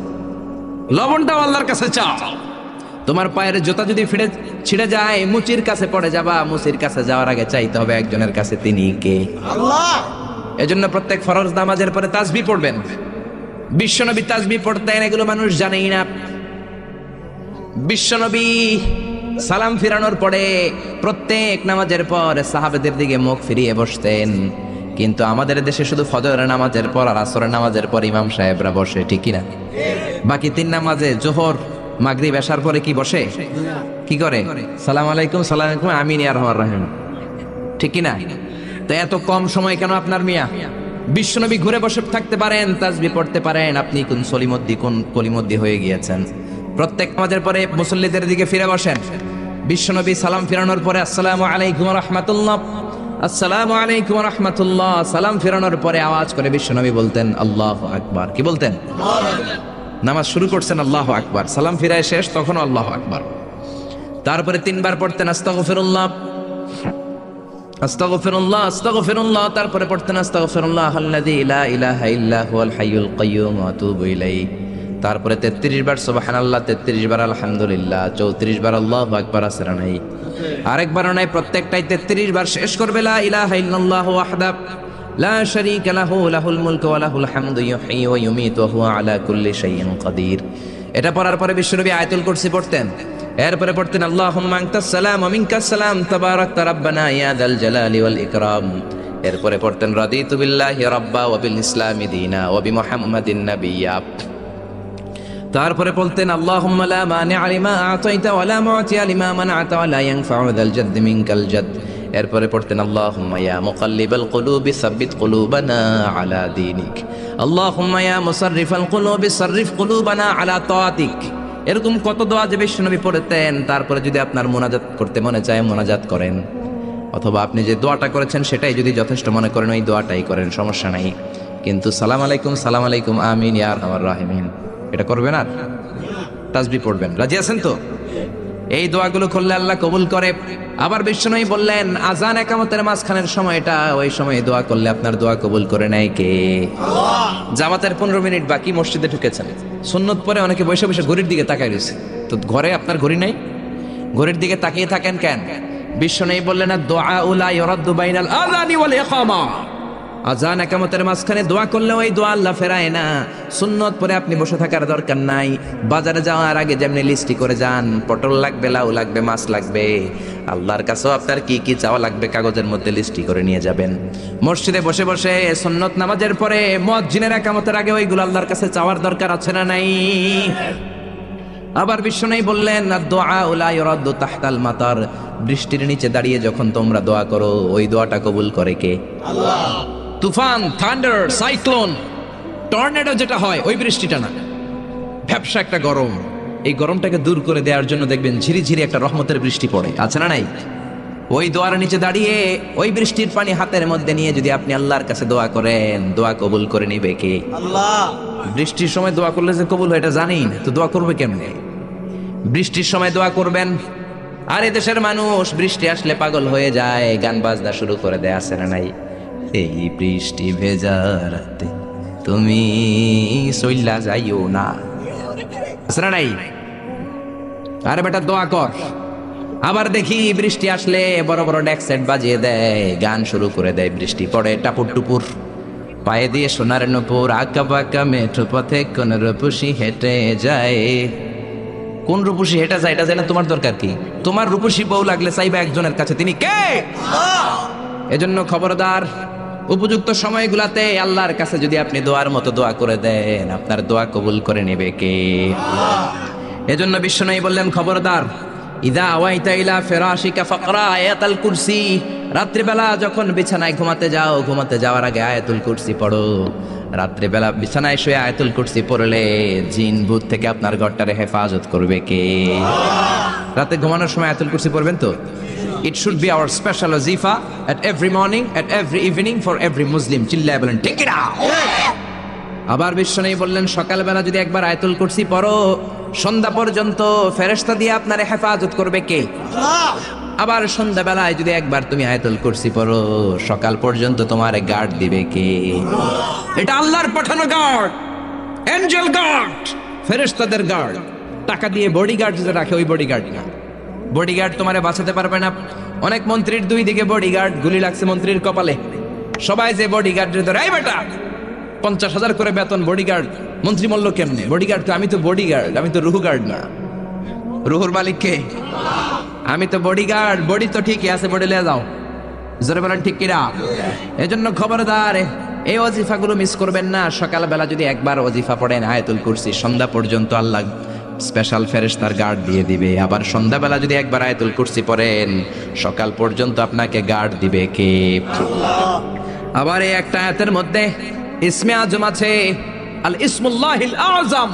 লবণটাও আল্লাহর কাছে চাও। তোমার পায়ের জুতা যদি ছিঁড়ে যায় মুচির কাছে পড়ে যাবা, মুচির কাছে যাওয়ার আগে চাইতে হবে একজনের কাছে, তিনি কে? আল্লাহ। এজন্য প্রত্যেক ফরজ নামাজের পরে তাসবিহ পড়বেন। বিশ্বনবী তাসবিহ পড়তেন, এগুলো মানুষ জানেই না। বিশ্বনবী সালাম ফিরানোর পরে প্রত্যেক নামাজের পর সাহাবেদের দিকে মুখ ফিরিয়ে বসতেন। কিন্তু আমাদের দেশে শুধু ফজরের নামাজের পর আর আসরের নামাজের পর ইমাম সাহেবরা বসে, ঠিক কি না? বাকি তিন নামাজে জোহর, মাগরিব, এশার পরে কি বসে? কি করে? সালাম আলাইকুম, সালাম আলাইকুম, আমিন ইয়া রহমান রহিম, ঠিক কি না? তো এত কম সময় কেন আপনার মিয়া? বিশ্বনবী ঘুরে বসে থাকতে পারেন, তাসবিহ পড়তে পারেন, আপনি কোন সলিমদ্দি কোন কলিমদ্দি হয়ে গিয়েছেন। প্রত্যেক নামাজের পরে মুসল্লিদের দিকে ফিরে বসেন। বিশ্বনবী সালাম ফিরানোর পরে আসসালামু আলাইকুম ওয়া রাহমাতুল্লাহ, আসসালামু আলাইকুম ওয়া রাহমাতুল্লাহ, সালাম ফিরানোর পরে আওয়াজ করে বিশ্বনবী বলতেন আল্লাহু আকবার। কি বলতেন? নামাজ শুরু করছেন আল্লাহু আকবার, সালাম ফিরায় শেষ তখন আল্লাহু আকবার। তারপরে তিনবার পড়তেন আস্তাগফিরুল্লাহ, আস্তাগফিরুল্লাহ, আস্তাগফিরুল্লাহ, তারপরে পড়তেন আস্তাগফিরুল্লাহ আল্লাযী লা ইলাহা ইল্লা হুয়াল হাইয়ুল কাইয়্যুম ওয়া আতুবু ইলাইহি। তারপরে 33 বার সুবহানাল্লাহ, 33 বার আলহামদুলিল্লাহ, 34 বার আল্লাহু আকবার। আছে না নাই? আরেকবার নাই, প্রত্যেকটাই 33 বার শেষ করবে লা ইলাহা ইল্লাল্লাহু ওয়াহদাহু লা শারীকা লাহু লাহুল মুলকু ওয়া লাহুল হামদু ইউহয়ী ওয়া ইউমীতু ওয়া হুয়া আলা কুল্লি শাইইন কাদির। এটা পড়ার পরে বিশ্বনবী আয়াতুল কুরসি পড়তেন। এরপরে পড়তেন আল্লাহুম্মা আনতাস সালাম ওয়া মিনকাস সালাম তাবারাকতা রাব্বানা ইয়া যাল জালালি ওয়াল ইকরাম। এরপরে পড়তেন রাদিতু বিল্লাহি রাব্বা ওয়া বিল ইসলামি দীনা ওয়া বিমুহাম্মাদিন নাবিয়্যা। তারপরে বলতেন আল্লাহুম্মা লা মানি'a লিমা আ'তাইতা ওয়া লা মু'তিয়া লিমা মান'তা ওয়া লা ইয়ানফা'ু যাল জাদ্দি মিনকাল জাদ। এরপরে পড়তেন আল্লাহুম্মা ইয়া মুকাল্লিবাল কুলুবি সাব্বিত কুলুবানা আলা দীনিক, আল্লাহুম্মা ইয়া মুসাররিফাল কুলুবি সাররিফ কুলুবানা আলা তাআতিক। এরকম কত দোয়া যে বিশ্বনবী পড়তেন। তারপরে যদি আপনার মুনাজাত করতে মনে চায় মুনাজাত করেন, অথবা আপনি যে দোয়াটা করেছেন সেটাই যদি যথেষ্ট মনে করেন ওই দোয়াটাই করেন, সমস্যা নাই। কিন্তু সালাম আলাইকুম, আমিন ইয়া আরহামার রাহিমিন এটা করবেন আর তাসবিহ পড়বেন। রাজি আছেন তো? এই দোয়াগুলো করলে আল্লাহ কবুল করে। আবার বিশ্বনবী বললেন আযান ইকামতের মাঝখানের সময়টা, ওই সময় দোয়া করলে আপনার দোয়া কবুল করে নেয় কে? আল্লাহ। জামাতের 15 মিনিট বাকি, মসজিদে ঢুকেছেন, সুন্নত পরে অনেকে বসে বসে ঘড়ির দিকে তাকায় রয়েছে। তো ঘরে আপনার ঘড়ি নাই, ঘড়ির দিকে তাকিয়ে থাকেন কেন? বিশ্বনবী বললেন দুআউ লা ইউরাদ্দু বাইনাল আযানি ওয়াল ইকামা, আযান ইকামতের মাঝখানে দোয়া করলে ওই দোয়া আল্লাহ ফেরায় না। সুন্নত পরে আপনি বসে থাকার দরকার নাই। বাজারে যাওয়ার আগে যেমনি লিস্টি করে যান, পটল লাগবে, লাউ লাগবে, মাছ লাগবে, আল্লাহর কাছেও আপনার কি কি চাওয়া লাগবে কাগজের মধ্যে লিস্টি করে নিয়ে যাবেন। মসজিদে বসে বসে সুন্নত নামাজের পরে মুয়াজ্জিনের ইকামতের আগে ওইগুলো আল্লাহর কাছে চাওয়ার দরকার আছে না নাই? আবার বিশ্বনবী বললেন দুআউ লা ইউরাদ্দু তাহতাল মাতার, বৃষ্টির নিচে দাঁড়িয়ে যখন তোমরা দোয়া করো ওই দোয়াটা কবুল করে কে? আল্লাহ। তুফান, থান্ডার, সাইক্লোন, টর্নেডো যেটা হয় ওই বৃষ্টিটা না, ভ্যাপসা একটা গরম, এই গরমটাকে দূর করে দেওয়ার জন্য দেখবেন ঝিরিঝিরি একটা রহমতের বৃষ্টি পড়ে, আছে না নাই? ওই দোয়ার নিচে দাঁড়িয়ে ওই বৃষ্টির পানি হাতের মধ্যে নিয়ে যদি আপনি আল্লাহর কাছে দোয়া করেন, দোয়া কবুল করে নিবে কে? আল্লাহ। বৃষ্টির সময় দোয়া করলে যে কবুল হয় এটা জানি না, তো দোয়া করবে কেমনে? বৃষ্টির সময় দোয়া করবেন। আর এদেশের মানুষ বৃষ্টি আসলে পাগল হয়ে যায়, গান বাজনা শুরু করে দেয়, আছে না নাই? এই বৃষ্টি ভেজা রাতে তুমি সইলা যাইও না, আছে না নাই? আরে বেটা দোয়া কর। আবার দেখি বৃষ্টি আসলে বড় বড় ডেক সেট বাজিয়ে দেয়, গান শুরু করে দেয়, বৃষ্টি পড়ে টাপুর টুপুর, পায়ে দিয়ে সোনার নূপুর, আঁকা বাঁকা মেঠো পথে কোন রূপসী হেঁটে যায়। কোন রূপসী হেঁটে যায় এটা জানা তোমার দরকার কি? তোমার রূপসী বউ লাগলে চাইবা একজনের কাছে, তিনি কে? এজন্য খবরদার, উপযুক্ত সময়গুলাতে আল্লাহর কাছে যদি আপনি দোয়ার মতো দোয়া করে দেন, আপনার দোয়া কবুল করে নেবে কে? এজন্য বিশ্বনবী বললেন খবরদার, ইদা আওয়াইতা ইলা ফিরাশিকা ফাকরা আয়াতুল কুরসি, রাত্রিবেলা যখন বিছানায় ঘুমাতে যাও, ঘুমাতে যাওয়ার আগে আয়াতুল কুরসি পড়ো। রাত্রিবেলা বিছানায় শুয়ে আয়াতুল কুরসি পড়লে জিন ভূত থেকে আপনার ঘরটারে হেফাজত করবে কে? রাতে ঘুমানোর সময় আয়াতুল কুরসি পড়বেন তো? It should be our special wazifa at every morning, at every evening for every Muslim. চিল্লায় বলেন ঠিক কিনা? আবার বিশ্বনবী বললেন সকালবেলা যদি একবার আয়াতুল কুরসি পড়ো সন্ধ্যা পর্যন্ত ফেরেশতা দিয়ে আপনারে হেফাজত করবে কে? আবার সন্ধ্যাবেলায় যদি একবার তুমি আয়াতুল কুরসি পড়ো সকাল পর্যন্ত তোমার গার্ড দিবে কে? এটা আল্লাহর পাঠানো গার্ড, এঞ্জেল গার্ড, ফেরেশতাদের গার্ড। টাকা দিয়ে বডিগার্ড যেটা রাখে ওই বডিগার্ড না। বডিগার্ড তোমারে বাঁচাতে পারবে না। অনেক মন্ত্রীর দুই দিকে বডিগার্ড, গুলি লাগছে মন্ত্রীর কপালে, সবাই যে বডিগার্ডের ধরে এই বেটা 50,000 করে বেতন বডিগার্ড, মন্ত্রী মল্ল কেমনে? বডিগার্ড তো আমি তো বডিগার্ড, আমি তো রুহু গার্ড না। রুহুর মালিক কে? আমি তো বডিগার্ড। বডি তো ঠিকই আছে, বডি লিয়ে যাও। জোরে বলেন ঠিক কিনা? এজন্য খবরদার এই ওয়াজিফাগুলো মিস করবেন না। সকালবেলা যদি একবার ওয়াজিফা পড়েন আয়াতুল কুরসি সন্ধ্যা পর্যন্ত আল্লাহ স্পেশাল ফেরেশতার গার্ড দিয়ে দিবে। আবার সন্ধ্যাবেলা যদি একবার আয়াতুল কুরসি পড়েন সকাল পর্যন্ত আপনাকে গার্ড দিবে কে? আবার এই একটা আয়াতের মধ্যে ইসমে আজম আছে, আল ইসমুল্লাহিল আযম।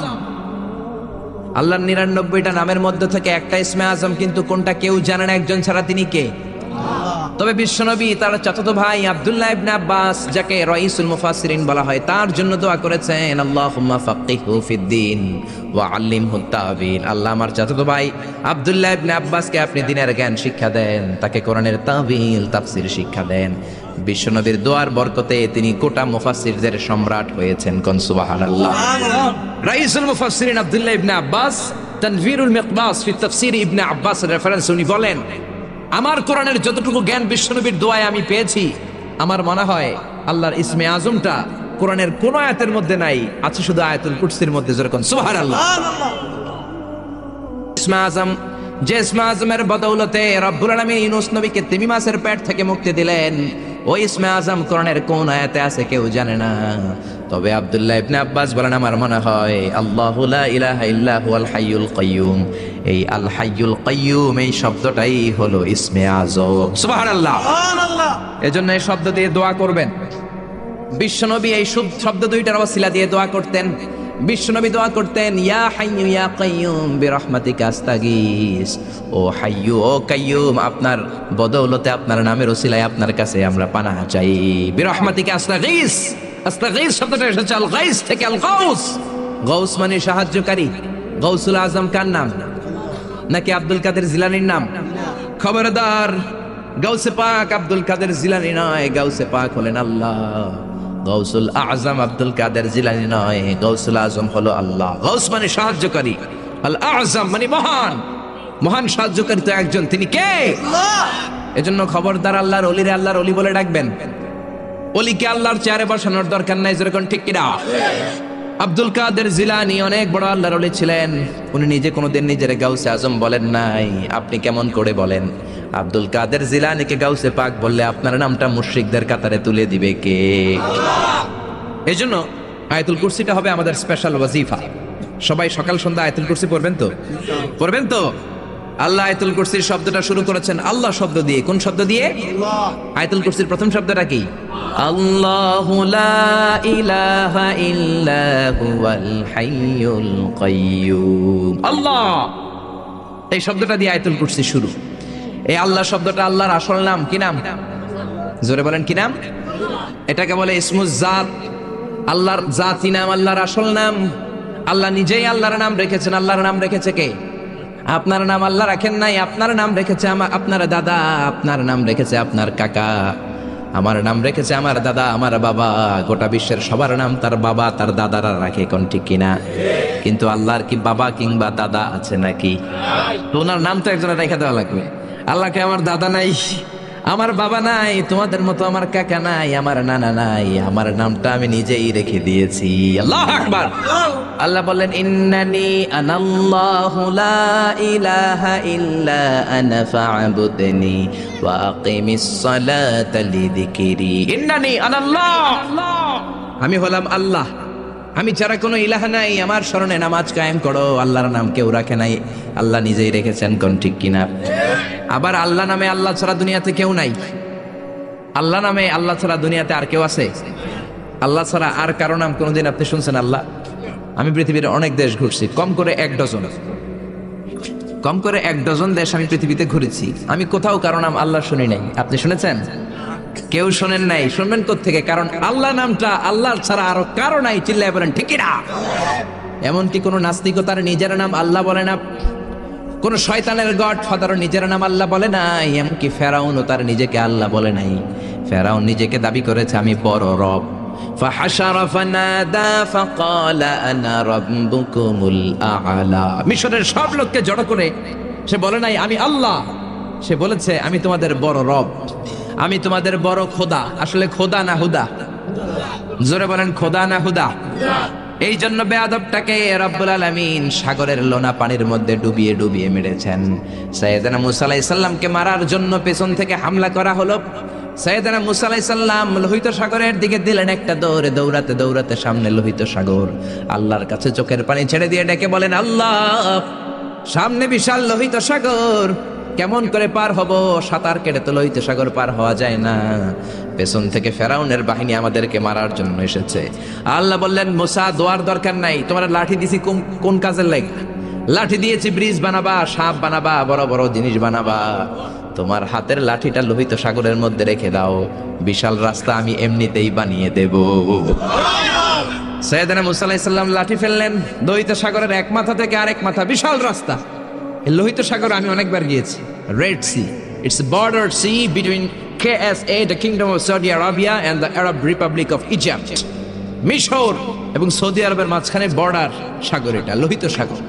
আল্লাহর 99টা নামের মধ্যে থেকে একটা ইসমে আজম, কিন্তু কোনটা কেউ জানে না একজন ছাড়া, তিনি কে? তবে বিশ্বনবী তার চাচাতো ভাই আব্দুল্লাহ ইবনে আব্বাস, যাকে রাইসুল মুফাসসিরিন বলা হয়, তার জন্য দোয়া করেছেন আল্লাহুম্মা ফাক্কিহু ফিদ্দীন ওয়া আল্লিমহু তা'বীল। আল্লাহ আমার চাচাতো ভাই আব্দুল্লাহ ইবনে আব্বাসকে আপনি দ্বীনের জ্ঞান শিক্ষা দেন, তাকে কোরআনের তা'বীল তাফসীর শিক্ষা দেন। বিশ্বনবীর দোয়ার বরকতে তিনি গোটা মুফাসসিরদের সম্রাট হয়েছেন। কোন সুবহানাল্লাহ। রাইসুল মুফাসসিরিন আব্দুল্লাহ ইবনে আব্বাস তানভীরুল মিকবাস ফি তাফসীর ইবনে আব্বাস রেফারেন্স উনি বলেন, আমার কোরআনের যতটুকু জ্ঞান বিশ্বনবীর দোয়ায় আমি পেয়েছি, আমার মনে হয় আল্লাহর ইসমে আজমটা কোরআনের কোন আয়াতের মধ্যে নাই, আছে শুধু আয়াতুল কুরসির মধ্যে। যেরকম সুবহানাল্লাহ। ইসমে আজম, যে ইসমে আজমের বদৌলতে রব্বুল আলামিন ইউনূস নবীকে তিমি মাছের পেট থেকে মুক্তি দিলেন, ওই ইসমে আজম কোরআনের কোন আয়াতে আছে কেউ জানে না। তবে আব্দুল্লাহ ইবনে আব্বাস বলেন, আমার মনে হয় আল্লাহু লা ইলাহা ইল্লা হুয়াল হাইয়ুল কাইয়্যুম, এই আল হাইয়ুল কাইয়্যুম এই শব্দটাই হলো ইসমে আজম। সুবহানাল্লাহ। সুবহানাল্লাহ। এজন্য এই শব্দ দিয়ে দোয়া করবেন। বিশ্বনবী এই শব্দ দুইটার ওসিলা দিয়ে দোয়া করতেন। বিশ্বনবী দোয়া করতেন, ইয়া হাইয়্যু ইয়া কাইয়্যুম বিরহমাতিকা আস্তাগীস। ও হাইয়্যু ও কাইয়্যুম, আপনার বদৌলতে, আপনার নামের ওসিলায় আপনার কাছে আমরা পানাহ চাই। বিরহমাতিকা আস্তাগীস। আস্তাগীস শব্দটা এসেছে আল গাইস থেকে, আল গাউস। গাউস মানে সাহায্যকারী। গাউসুল আজম কার নাম? নাকি আব্দুল কাদের জিলানীর নাম? খবরদার, গাউসে পাক আব্দুল কাদের জিলানী নয়, গাউসে পাক হলেন আল্লাহ। গাউসুল আজম আব্দুল কাদের জিলানী নয়, গাউসুল আজম হলো আল্লাহ। গাউস মানে সাহায্যকারী, আল আজম মানে মহান। মহান সাহায্যকারী তো একজন, তিনি কে? আল্লাহ। এজন্য খবরদার আল্লাহর ওলিরে আল্লাহর ওলি বলে ডাকবেন। ওলিকে আল্লাহর চেয়ারে বসানোর দরকার নাই। যেরকম ঠিক কিনা? আব্দুল কাদের জিলানী অনেক বড় আল্লাহর ওলি ছিলেন। উনি নিজে কোনোদিন নিজের গাউসে আজম বলেন নাই। আপনি কেমন করে বলেন? আব্দুল কাদের জিলানীকে গাউসে পাক বললে আপনার নামটা মুশরিকদের কাতারে তুলে দিবে কে? এজন্য আয়াতুল কুরসিটা হবে আমাদের স্পেশাল ওয়াজিফা। সবাই সকাল সন্ধ্যা আয়াতুল কুরসি পড়বেন তো? পড়বেন তো? আল্লাহ আয়াতুল কুরসির শব্দটা শুরু করেছেন আল্লাহ শব্দ দিয়ে। কোন শব্দ দিয়ে? আল্লাহ। আয়াতুল কুরসির প্রথম শব্দটা কি? আল্লাহু লা ইলাহা ইল্লা হুয়াল হাইয়ুল কাইয়্যুম। আল্লাহ, এই শব্দটা দিয়ে আয়াতুল কুরসি শুরু। এই আল্লাহ শব্দটা আল্লাহর আসল নাম। কি নাম? জোরে বলেন, কি নাম? এটাকে বলে ইসমুজ জাত। আল্লাহর জাতি নাম, আল্লাহর আসল নাম। আল্লাহ নিজেই আল্লাহর নাম রেখেছেন। আল্লাহর নাম রেখেছে কে? আপনার নাম আল্লাহ রাখেন নাই। আপনার নাম রেখেছে আপনার দাদা, আপনার নাম রেখেছে আপনার কাকা, আমার নাম রেখেছে আমার দাদা, আমার বাবা। গোটা বিশ্বের সবার নাম তার বাবা তার দাদারা রাখে। কোন ঠিক কিনা? কিন্তু আল্লাহর কি বাবা কিংবা দাদা আছে নাকি? তো ওনার নাম তো একজনের রেখে দেওয়া লাগবে। আল্লাহকে আমার দাদা নাই, আমার বাবা নাই, তোমাদের মতো আমার কাকা নাই, আমার নানা নাই, আমার নামটা আমি নিজেই রেখে দিয়েছি। আল্লাহু আকবার। আল্লাহ বললেন, ইন্নানি আনাল্লাহু লা ইলাহা ইল্লা আনা ফা'বুদনি ওয়া আকিমিস সালাতা লিযিকরি। ইন্নানি আনাল্লাহ, আমি হলাম আল্লাহ, আমি ছাড়া কোনো ইলাহ নাই, আমার স্মরণে নামাজ কায়েম করো। আল্লাহর নাম কেউ রাখে নাই, আল্লাহ নিজেই রেখেছেন। কোন ঠিক কিনা? আবার আল্লাহ নামে আল্লাহ ছাড়া দুনিয়াতে কেউ নাই। আল্লাহ নামে আল্লাহ ছাড়া দুনিয়াতে আর কেউ আছে? আল্লাহ ছাড়া আর কারো নাম কোনোদিন আপনি শুনছেন? আল্লাহ। আমি পৃথিবীর অনেক দেশ ঘুরছি, কম করে 1 ডজন। কম করে 1 ডজন দেশ আমি পৃথিবীতে ঘুরেছি, আমি কোথাও কারো নাম আল্লাহ শুনি নাই। আপনি শুনেছেন? কেউ শোনেন নাই। শুনবেন কোত্থেকে? কারণ আল্লাহ নামটা আল্লাহ ছাড়া আরো কারো নাই। চিল্লায় বলেন ঠিক না? এমনকি কোন নাস্তিকও তার নিজের নাম আল্লাহ বলে না, কোন শয়তানের গড ফাদারও নিজের নাম আল্লাহ বলে নাই, এমনকি ফেরাউনও তার নিজেকে আল্লাহ বলে নাই। ফেরাউন নিজেকে দাবি করেছে আমি বড় রব। ফাহাশারা ফানাদা ফাকালা আনা রাব্বুকুমুল আ'লা। মিশরের সব লোককে জড়ো করে সে বলে নাই আমি আল্লাহ, সে বলেছে আমি তোমাদের বড় রব, আমি তোমাদের বড় খোদা। আসলে খোদা না হুদা? জোরে বলেন খোদা না হুদা? এই জন্য বেয়াদবটাকে রব্বুল আলামিন সাগরের লোনা পানির মধ্যে ডুবিয়ে ডুবিয়ে মেরেছেন। সাইয়েদনা মুসা আলাইহিস সালামকে মারার জন্য পেছন থেকে হামলা করা হলো। সাইয়েদনা মুসা আলাইহিস সালাম লোহিত সাগরের দিকে দিলেন একটা দৌড়ে, দৌড়াতে দৌড়াতে সামনে লোহিত সাগর। আল্লাহর কাছে চোখের পানি ছেড়ে দিয়ে ডেকে বলেন আল্লাহ, সামনে বিশাল লোহিত সাগর, কেমন করে পার হব? সাঁতার কেটে তো লোহিত সাগর পার হওয়া যায় না। পেছন থেকে ফেরাউনের বাহিনী আমাদেরকে মারার জন্য এসেছে। আল্লাহ বললেন মুসা দোয়ার দরকার নাই, তোমার লাঠি দিছি কোন কাজের লাগে? লাঠি দিয়েছি ব্রিজ বানাবা, সাপ বানাবা, বড় বড় জিনিস বানাবা। তোমার হাতের লাঠিটা লোহিত সাগরের মধ্যে রেখে দাও, বিশাল রাস্তা আমি এমনিতেই বানিয়ে দেব। সাইয়েদনা মুসা আলাইহিস সালাম লাঠি ফেললেন, লোহিত সাগরের এক মাথা থেকে আরেক মাথা বিশাল রাস্তা। লোহিত সাগর আমি অনেকবার গিয়েছি। Red sea, it's border sea between KSA, the Kingdom of Saudi Arabia, and the Arab Republic of Egypt. মিশর এবং সৌদি আরবের মাঝখানে বর্ডার সাগর, এটা লোহিত সাগর।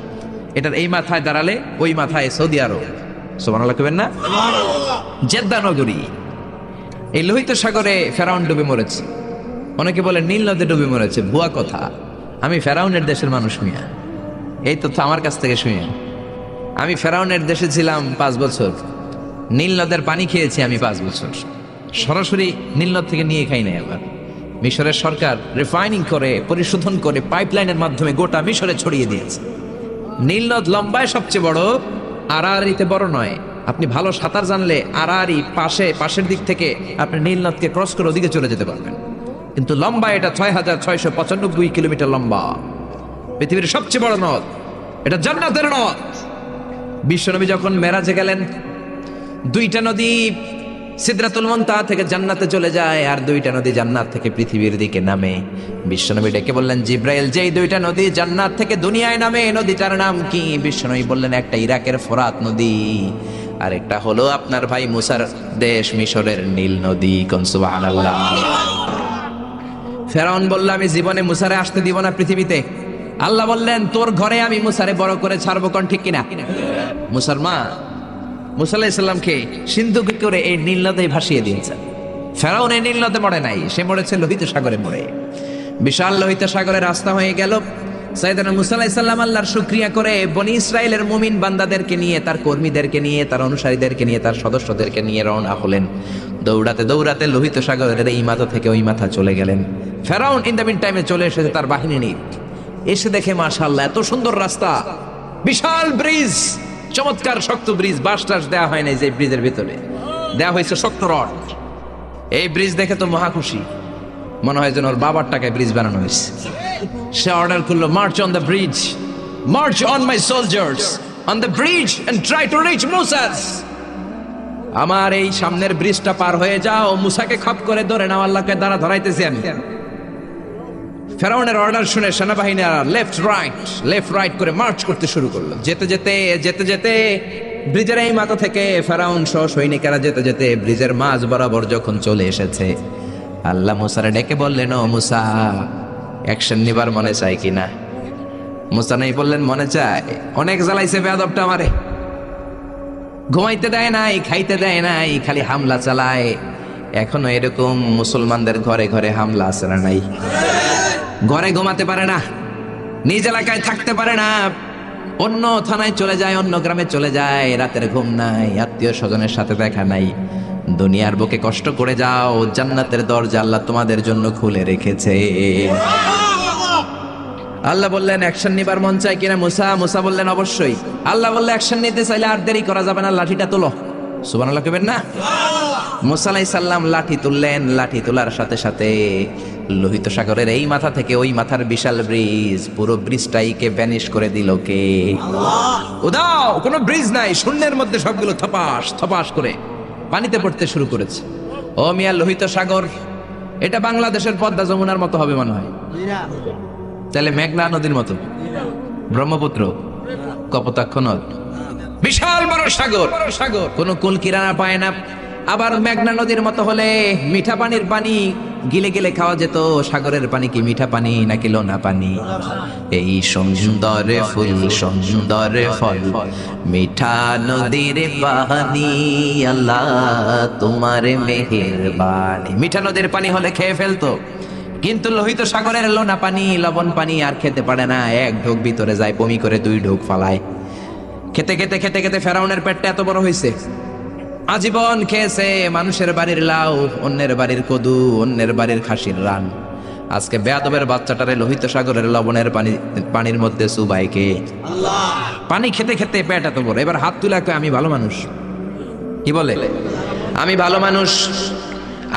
এটার এই মাথায় দাঁড়ালে ওই মাথায় সৌদি আরব। সুবহানাল্লাহ কইবেন না? জেদ্দা নগরী। এই লোহিত সাগরে ফেরাউন ডুবে মরেছে। অনেকে বলে নীল নদে ডুবে মরেছে, ভুয়া কথা। আমি ফেরাউনের দেশের মানুষ মিয়া, এই তথ্য আমার কাছ থেকে শুনে। আমি ফেরাউনের দেশে ছিলাম 5 বছর, নীল নদের পানি খেয়েছি আমি 5 বছর। সরাসরি নীল নদ থেকে নিয়ে খাই নাই। আবার মিশরের সরকার রিফাইনিং করে পরিশোধন করে পাইপলাইনের মাধ্যমে গোটা মিশরে ছড়িয়ে দিয়েছে। নীল নদ লম্বায় সবচেয়ে বড়, আড়াআড়িতে বড় নয়। আপনি ভালো সাঁতার জানলে আড়াআড়ি পাশের দিক থেকে আপনি নীল নদকে ক্রস করে ওদিকে চলে যেতে পারবেন। কিন্তু লম্বা এটা 6695 কিলোমিটার লম্বা, পৃথিবীর সবচেয়ে বড় নদ। এটা জান্নাতের নদ। বিশ্বনবী যখন মেরাজে গেলেন, 2টা নদী সিদরাতুল মুনতাহা থেকে জান্নাতে চলে যায়, আর 2টা নদী জান্নাত থেকে পৃথিবীর দিকে নামে। বিশ্বনবী ডেকে বললেন জিব্রাইল, যেই 2টা নদী জান্নাত থেকে দুনিয়ায় নামে, নদীটার নাম কি? বিশ্বনবী বললেন একটা ইরাকের ফোরাত নদী, আর একটা হলো আপনার ভাই মুসার দেশ মিশরের নীল নদী। কোন সুবহানাল্লাহ। ফেরাউন বলল আমি জীবনে মুসারে আসতে দিব না পৃথিবীতে। আল্লাহ বললেন তোর ঘরে আমি মুসারে বড় করে ছাড়বো। কোন ঠিক কিনা? মুসার মা মুসা আলাইহিস সালামকে সিন্ধুকে করে এই নীল নদে ভাসিয়ে দিয়েছেন। ফেরাউন এই নীল নদে মরে নাই, সে মরেছে লোহিত সাগরে মরে। বিশাল লোহিত সাগরে রাস্তা হয়ে গেল। সাইয়েদনা মুসা আলাইহিস সালাম আল্লাহর শুকরিয়া করে বনি ইসরাইলের মুমিন বান্দাদেরকে নিয়ে, তার কর্মীদেরকে নিয়ে, তার অনুসারীদেরকে নিয়ে, তার সদস্যদেরকে নিয়ে রওনা হলেন। দৌড়াতে দৌড়াতে লোহিত সাগরের এই মাথা থেকে ওই মাথা চলে গেলেন। ফেরাউন ইন দ্য মিন টাইমে চলে এসেছে তার বাহিনী নিয়ে। এসে দেখে মাশাআল্লাহ এত সুন্দর রাস্তা, বিশাল ব্রিজ, চমৎকার শক্ত ব্রিজ। বাঁশ টাস দেওয়া হয় নাই, যে ব্রিজের ভিতরে দেওয়া হয়েছে শক্ত রড। এই ব্রিজ দেখে তো মহা খুশি, মনে হয় যেন ওর বাবার টাকায় ব্রিজ বানানো হয়েছে। সে অর্ডার করলো march on the bridge, march on my soldiers on the bridge and try to reach মুসাস। আমার এই সামনের ব্রিজটা পার হয়ে যাও, মুসাকে খাপ করে ধরে নাও, আল্লাহকে দ্বারা ধরাইতেছি আমি। ফেরাউনের অর্ডার শুনে সেনাবাহিনীরা লেফট রাইট করে মার্চ করতে শুরু করলো। যেতে যেতে ব্রিজের এই মাথা থেকে ফেরাউন সহ সৈনিকেরা যেতে যেতে ব্রিজের মাঝ বরাবর যখন চলে এসেছে, আল্লাহ মুসারে ডেকে বললেন ও মুসা, অ্যাকশন নিবার মনে চাই কিনা? মুসা নাই বললেন মনে চায়। অনেক জ্বালাইছে বেয়াদবটা আমারে, ঘুমাইতে দেয় নাই, খাইতে দেয় নাই, খালি হামলা চালায়। এখনো এরকম মুসলমানদের ঘরে ঘরে হামলা আছে না নাই? ঘরে ঘুমাতে পারে না, নিজ এলাকায় থাকতে পারে না, অন্য থানায় চলে যায়, অন্য গ্রামে চলে যায়, রাতের ঘুম নাই, আত্মীয় স্বজনের সাথে দেখা নাই। দুনিয়ার বুকে কষ্ট করে যাও, জান্নাতের দরজা আল্লাহ তোমাদের জন্য খুলে রেখেছে। আল্লাহ বললেন অ্যাকশন নিবার মন চাই কিনা মুসা? মুসা বললেন অবশ্যই। আল্লাহ বললেন অ্যাকশন নিতে চাইলে আর দেরি করা যাবে না, লাঠিটা তোলো। সুবহানাল্লাহ কইবেন না? মুসা আলাইহিস সালাম লাঠি তুললেন। লাঠি তোলার সাথে সাথে লোহিত সাগরের এই মাথা থেকে ওই মাথার বিশাল ব্রিজ, পুরো ব্রিজটাইকে ভ্যানিশ করে দিল কে? উদাও, কোনো ব্রিজ নাই, শূন্যের মধ্যে সবগুলো থপাস থপাস করে পানিতে পড়তে শুরু করেছে। ও মিয়া, লোহিত সাগর এটা বাংলাদেশের পদ্মা যমুনার মতো হবে মনে হয়? তাহলে মেঘনা নদীর মতো, ব্রহ্মপুত্র, কপোতাক্ষ নদ, বিশাল বড় সাগর, সাগর কোনো কুল কিনারা পায় না। আবার মেঘনা নদীর মতো হলে মিঠা পানির পানি গিলে গিলে খাওয়া যেত। সাগরের পানি কি মিঠা পানি নাকি লোনা পানি? এই সুন্দর ফুল সুন্দর ফল মিঠা নদীর পানি, আল্লাহ তোমার মেহেরবানি। মিঠা নদীর পানি হলে খেয়ে ফেলতো, কিন্তু লোহিত সাগরের লোনা পানি, লবণ পানি আর খেতে পারে না। এক ঢোক ভিতরে যায়, বমি করে 2 ঢোক ফালায়। খেতে খেতে খেতে খেতে ফেরাউনের পেটটা এত বড় হয়েছে, আজীবন খেয়েছে মানুষের বাড়ির লাউ, অন্যের বাড়ির কদু, অন্যের বাড়ির খাসির রান। আজকে বেয়াদবের বাচ্চাটারে লোহিত সাগরের লবণের পানির মধ্যে সুবাইকে পানি খেতে খেতে পেট এত বড়। এবার হাত তুলে কয় আমি ভালো মানুষ। কি বলে? আমি ভালো মানুষ,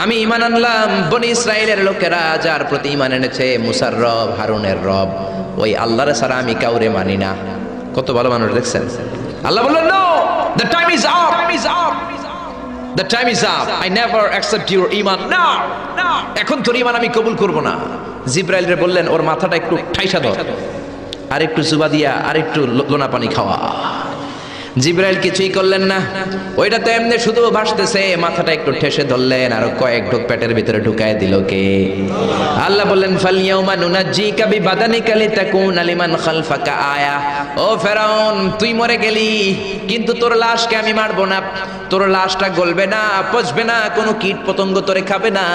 আমি ঈমান আনলাম। বনি ইসরাইলের লোকেরা যার প্রতি ঈমান এনেছে, মুসার রব, হারুনের রব, ওই আল্লাহর ছাড়া আমি কাউরে মানি না। কত ভালো মানুষ দেখছেন? আল্লাহ বললেন, no, the time is up, the time is up, I never accept your iman now. এখন তোর ঈমান আমি কবুল করব না। জিব্রাইল রে বললেন, ওর মাথাটা একটু ঠাইসা দাও, আর একটু জুবা দিয়া, আর একটু লোনা পানি খাওয়া। জিব্রাইল কিছুই করলেন না, ওইটা তো এমনি শুধু ভাসতেছে। মাথাটা একটু ঠেসে ধরলেন, আর কয়েক ঢোক পেটের ভিতরে ঢুকায় দিল কে? আল্লাহ বললেন, ফালইয়াউমা নুনাজ্জিকা বিবাদানিকা লিতাকুনা লিমান খালফাকা আয়া। ও ফেরাউন, তুই মরে গেলি, কিন্তু তোর লাশকে আমি মারবো না। তোর লাশটা গলবে না, পচবে না, কোনো কীট পতঙ্গ তোরে খাবে না,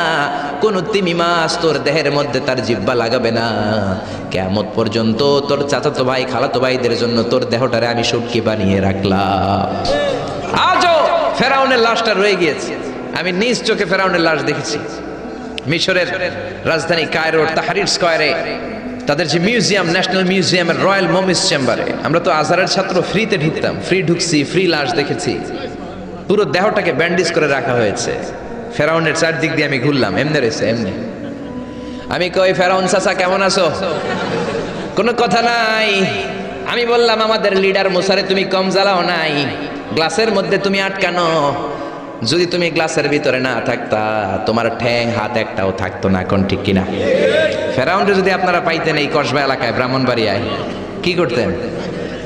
কোনো তিমি মাছ তোর দেহের মধ্যে তার জিহ্বা লাগাবে না। কিয়ামত পর্যন্ত তোর চাচাতো ভাই, খালাতো ভাইদের জন্য তোর দেহটারে আমি শুটকি বানিয়ে রাখলাম। আজও ফেরাউনের লাশটা রয়ে গিয়েছে। আমি নিজ চোখে ফেরাউনের লাশ দেখেছি। মিশরের রাজধানী কায়রোর তাহরির স্কয়ারে তাদের যে মিউজিয়াম, ন্যাশনাল মিউজিয়ামের রয়্যাল মমিস চেম্বারে, আমরা তো আজহারের ছাত্র, ফ্রিতে ঢুকতাম, ফ্রি ঢুকছি, ফ্রি লাশ দেখেছি। পুরো দেহটাকে ব্যান্ডেজ করে রাখা হয়েছে। ফেরাউনের চারদিক দিয়ে আমি ঘুরলাম, এমনি রয়েছে এমনি। আমি কই, ফেরাউন চাচা কেমন আছো? কোনো কথা নাই। আমি বললাম, আমাদের লিডার মুসারে তুমি কম জ্বালাও নাই, গ্লাসের মধ্যে তুমি আটকানো। যদি তুমি গ্লাসের ভিতরে না থাকতা, তোমার ঠ্যাং হাত একটাও থাকতো না। কোন ঠিক কিনা? ফেরাউনরে যদি আপনারা পাইতেন এই কসবা এলাকায়, ব্রাহ্মণবাড়িয়ায়, কি করতেন?